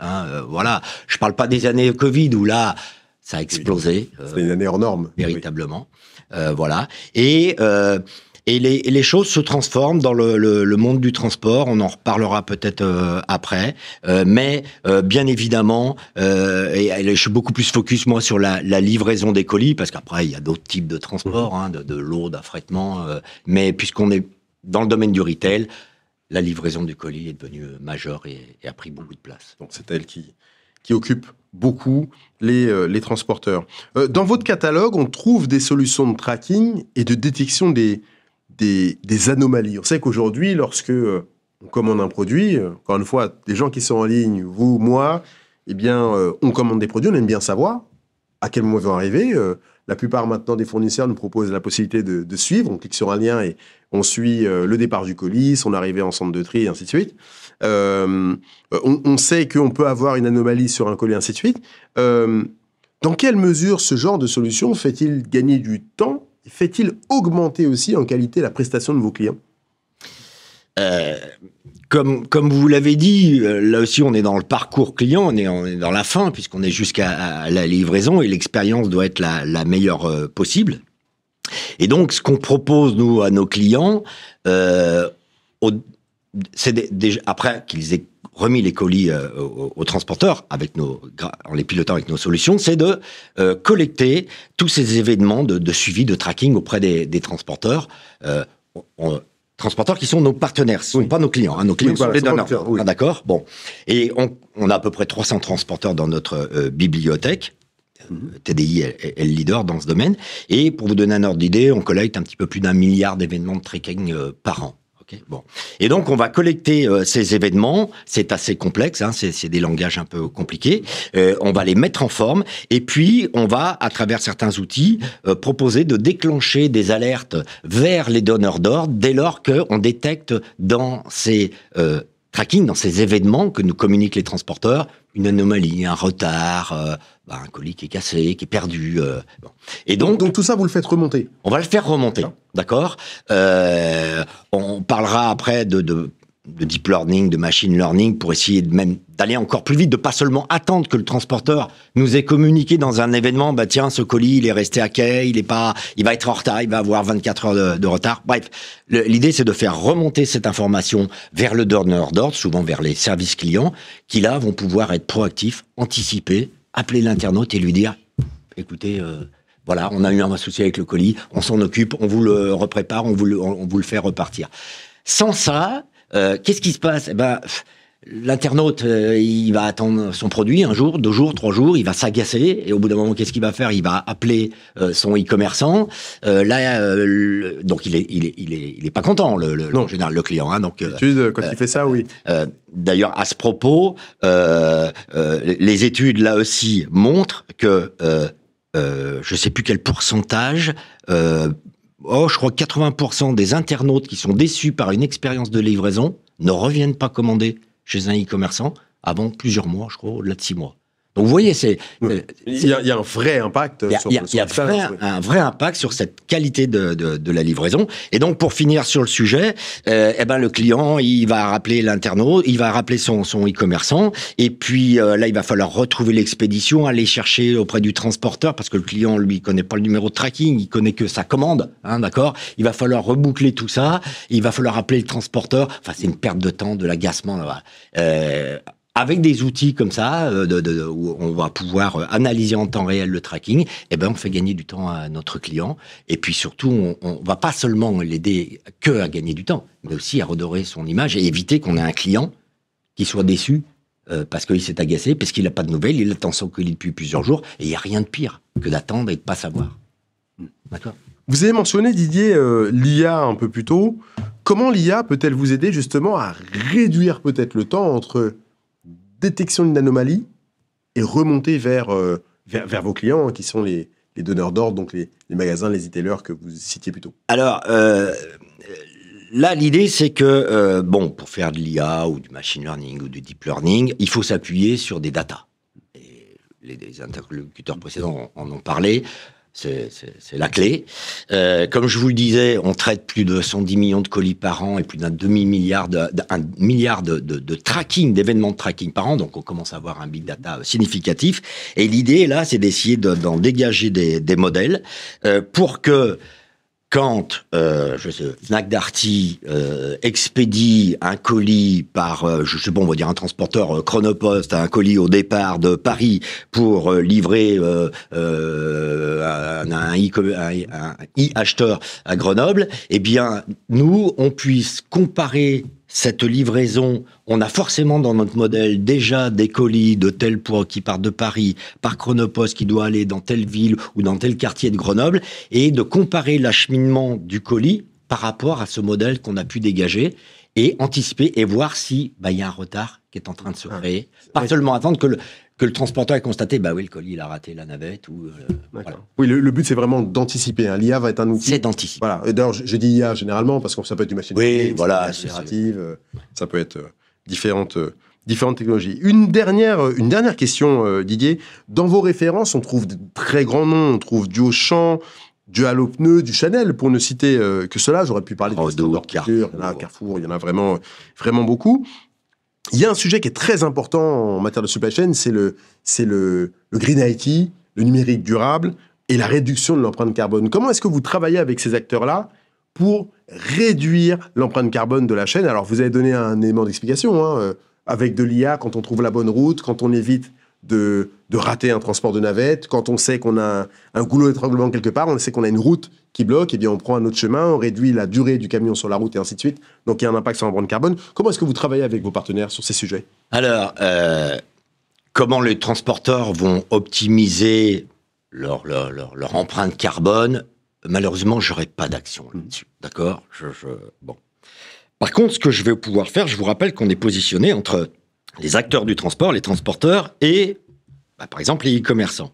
Voilà. Je parle pas des années Covid où là, ça a explosé. C'est une année hors norme. Véritablement. Voilà. Et les choses se transforment dans le monde du transport. On en reparlera peut-être après. Mais bien évidemment, je suis beaucoup plus focus, moi, sur la livraison des colis, parce qu'après, il y a d'autres types de transports, de l'eau, d'affrètement. Mais puisqu'on est dans le domaine du retail, la livraison du colis est devenue majeure et a pris beaucoup de place. Donc, c'est elle qui occupe beaucoup les transporteurs. Dans votre catalogue, on trouve des solutions de tracking et de détection des anomalies. On sait qu'aujourd'hui, lorsque on commande un produit, encore une fois, des gens qui sont en ligne, vous, moi, on commande des produits, on aime bien savoir à quel moment ils vont arriver. La plupart maintenant des fournisseurs nous proposent la possibilité de suivre. On clique sur un lien et on suit le départ du colis, son arrivée en centre de tri, et ainsi de suite. On sait qu'on peut avoir une anomalie sur un colis, ainsi de suite. Dans quelle mesure ce genre de solution fait-il gagner du temps ? Fait-il augmenter aussi en qualité la prestation de vos clients ? Comme vous l'avez dit, là aussi on est dans le parcours client, on est dans la fin, puisqu'on est jusqu'à la livraison, et l'expérience doit être la meilleure possible. Et donc, ce qu'on propose, nous, à nos clients, c'est après qu'ils aient remis les colis aux transporteurs, en les pilotant avec nos solutions, c'est de collecter tous ces événements de suivi, de tracking auprès des transporteurs. Transporteurs qui sont nos partenaires, ce ne sont pas nos clients. Nos clients sont les donneurs. D'accord ? Bon. Et on a à peu près 300 transporteurs dans notre bibliothèque. TDI est le leader dans ce domaine. Et pour vous donner un ordre d'idée, on collecte un petit peu plus d'1 milliard d'événements de tracking par an. Bon. Et donc, on va collecter ces événements. C'est assez complexe, c'est des langages un peu compliqués. On va les mettre en forme. Et puis, on va, à travers certains outils, proposer de déclencher des alertes vers les donneurs d'ordre dès lors qu'on détecte dans ces tracking, dans ces événements que nous communiquent les transporteurs, une anomalie, un retard, un colis qui est cassé, qui est perdu. Bon. Et donc tout ça, vous le faites remonter ? On va le faire remonter, d'accord ? On parlera après de deep learning, de machine learning, pour essayer d'aller encore plus vite, de pas seulement attendre que le transporteur nous ait communiqué dans un événement, tiens, ce colis, il est resté à quai, il va être en retard, il va avoir 24 heures de retard. Bref, l'idée, c'est de faire remonter cette information vers le donneur d'ordre, souvent vers les services clients, qui là vont pouvoir être proactifs, anticiper, appeler l'internaute et lui dire, écoutez, voilà, on a eu un souci avec le colis, on s'en occupe, on vous le reprépare, on vous le fait repartir. Sans ça, qu'est-ce qui se passe ? L'internaute, il va attendre son produit 1 jour, 2 jours, 3 jours, il va s'agacer, et au bout d'un moment, qu'est-ce qu'il va faire ? Il va appeler son e-commerçant. Donc il est pas content, en général, le client. Donc quand il fait ça, oui. D'ailleurs, à ce propos, les études là aussi montrent que je ne sais plus quel pourcentage, je crois que 80% des internautes qui sont déçus par une expérience de livraison ne reviennent pas commander chez un e-commerçant avant plusieurs mois, je crois, au-delà de 6 mois. Donc vous voyez, il y a un vrai impact. Il y a un vrai impact sur cette qualité de la livraison. Et donc pour finir sur le sujet, le client il va rappeler l'internaute, il va rappeler son e-commerçant, et puis là il va falloir retrouver l'expédition, aller chercher auprès du transporteur parce que le client lui connaît pas le numéro de tracking, il connaît que sa commande, d'accord. Il va falloir reboucler tout ça, il va falloir appeler le transporteur. Enfin c'est une perte de temps, de l'agacement. Avec des outils comme ça, où on va pouvoir analyser en temps réel le tracking, on fait gagner du temps à notre client. Et puis surtout, on va pas seulement l'aider à gagner du temps, mais aussi à redorer son image et éviter qu'on ait un client qui soit déçu parce qu'il s'est agacé, parce qu'il n'a pas de nouvelles, il attend son colis depuis plusieurs jours. Et il n'y a rien de pire que d'attendre et de pas savoir. D'accord ? Vous avez mentionné, Didier, l'IA un peu plus tôt. Comment l'IA peut-elle vous aider justement à réduire peut-être le temps entre détection d'une anomalie et remonter vers vos clients, qui sont les donneurs d'ordre, donc les magasins, les e-tailers que vous citiez plus tôt? Alors, là, l'idée, c'est que, pour faire de l'IA ou du machine learning ou du deep learning, il faut s'appuyer sur des datas. Et les interlocuteurs précédents en ont parlé. C'est la clé. Comme je vous le disais, on traite plus de 110 millions de colis par an et plus d'un demi-milliard, un milliard de tracking, d'événements de tracking par an. Donc, on commence à avoir un big data significatif. Et l'idée, là, c'est d'essayer d'en dégager des modèles pour que quand Fnac Darty expédie un colis par, on va dire un transporteur Chronopost, un colis au départ de Paris pour livrer un e-acheteur à Grenoble, nous, on puisse comparer cette livraison. On a forcément dans notre modèle déjà des colis de tel poids qui partent de Paris par Chronopost qui doit aller dans telle ville ou dans tel quartier de Grenoble, et de comparer l'acheminement du colis par rapport à ce modèle qu'on a pu dégager et anticiper et voir si y a un retard qui est en train de se créer. Pas seulement attendre que le transporteur ait constaté, le colis il a raté la navette. Voilà. Oui, le but c'est vraiment d'anticiper. Hein. L'IA va être un outil. C'est d'anticiper. Voilà. Et d'ailleurs, je dis IA généralement parce que ça peut être du machine learning, générative, ça peut être différentes technologies. Une dernière question, Didier. Dans vos références, on trouve de très grands noms. On trouve du Auchan, du Allopneus, du Chanel, pour ne citer que cela. J'aurais pu parler de Carrefour, il y en a vraiment, vraiment beaucoup. Il y a un sujet qui est très important en matière de supply chain, c'est le green IT, le numérique durable et la réduction de l'empreinte carbone. Comment est-ce que vous travaillez avec ces acteurs-là pour réduire l'empreinte carbone de la chaîne? Alors, vous avez donné un élément d'explication, avec de l'IA, quand on trouve la bonne route, quand on évite de rater un transport de navette, quand on sait qu'on a un goulot d'étranglement quelque part, on sait qu'on a une route qui bloque, on prend un autre chemin, on réduit la durée du camion sur la route et ainsi de suite. Donc il y a un impact sur l'empreinte carbone. Comment est-ce que vous travaillez avec vos partenaires sur ces sujets? Alors, comment les transporteurs vont optimiser leur empreinte carbone? Malheureusement, j'aurai pas d'action là-dessus. D'accord? Bon. Par contre, ce que je vais pouvoir faire, je vous rappelle qu'on est positionné entre les acteurs du transport, les transporteurs et, par exemple, les e-commerçants.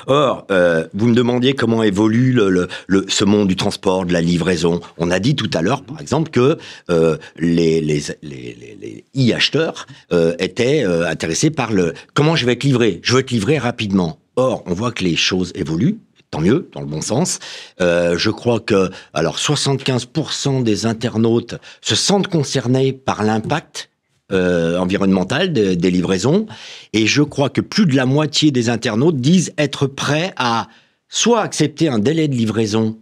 Or, vous me demandiez comment évolue ce monde du transport, de la livraison. On a dit tout à l'heure, par exemple, que les e-acheteurs étaient intéressés par comment je vais être livré. Je veux être livré rapidement. Or, on voit que les choses évoluent. Tant mieux, dans le bon sens. Je crois que 75% des internautes se sentent concernés par l'impact environnemental des livraisons, et je crois que plus de la moitié des internautes disent être prêts à soit accepter un délai de livraison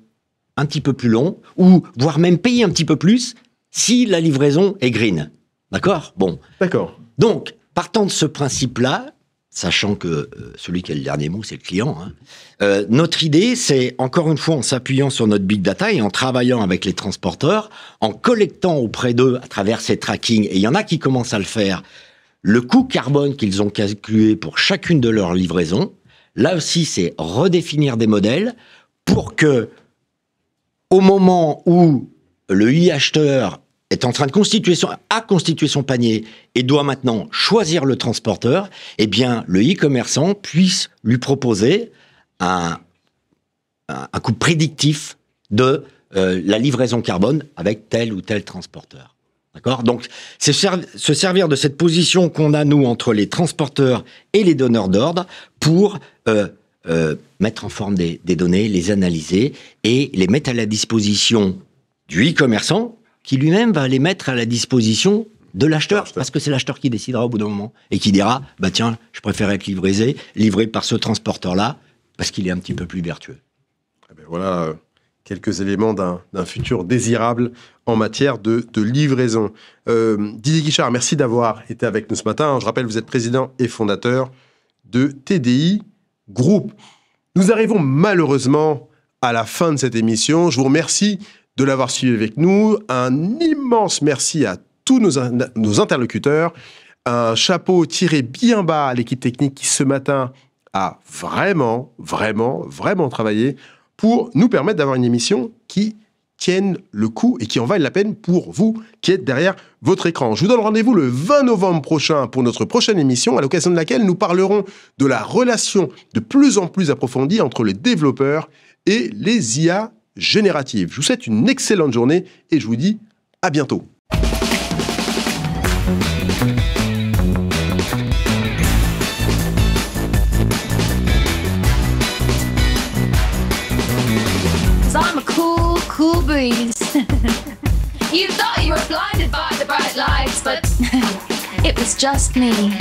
un petit peu plus long, ou voire même payer un petit peu plus si la livraison est green. D'accord ? Bon. D'accord. Donc, partant de ce principe-là, sachant que celui qui a le dernier mot, c'est le client, notre idée, c'est, encore une fois, en s'appuyant sur notre big data et en travaillant avec les transporteurs, en collectant auprès d'eux, à travers ces trackings, et il y en a qui commencent à le faire, le coût carbone qu'ils ont calculé pour chacune de leurs livraisons. Là aussi, c'est redéfinir des modèles pour que, au moment où le e-acheteur est en train de constituer son panier et doit maintenant choisir le transporteur, le e-commerçant puisse lui proposer un coût prédictif de la livraison carbone avec tel ou tel transporteur. D'accord ? Donc, c'est se servir de cette position qu'on a, nous, entre les transporteurs et les donneurs d'ordre pour mettre en forme des données, les analyser et les mettre à la disposition du e-commerçant qui lui-même va les mettre à la disposition de l'acheteur, parce que c'est l'acheteur qui décidera au bout d'un moment et qui dira bah tiens, je préfère être livré par ce transporteur-là parce qu'il est un petit peu plus vertueux. Eh bien, voilà quelques éléments d'un futur désirable en matière de livraison. Didier Guichard, merci d'avoir été avec nous ce matin. Je rappelle, vous êtes président et fondateur de TDI Group. Nous arrivons malheureusement à la fin de cette émission. Je vous remercie de l'avoir suivi avec nous. Un immense merci à tous nos interlocuteurs. Un chapeau tiré bien bas à l'équipe technique qui, ce matin, a vraiment travaillé pour nous permettre d'avoir une émission qui tienne le coup et qui en vaille la peine pour vous qui êtes derrière votre écran. Je vous donne rendez-vous le 20 novembre prochain pour notre prochaine émission, à l'occasion de laquelle nous parlerons de la relation de plus en plus approfondie entre les développeurs et les IA génératives. Je vous souhaite une excellente journée et je vous dis à bientôt. I'm a cool breeze. You thought you were blinded by the bright lights, but it was just me.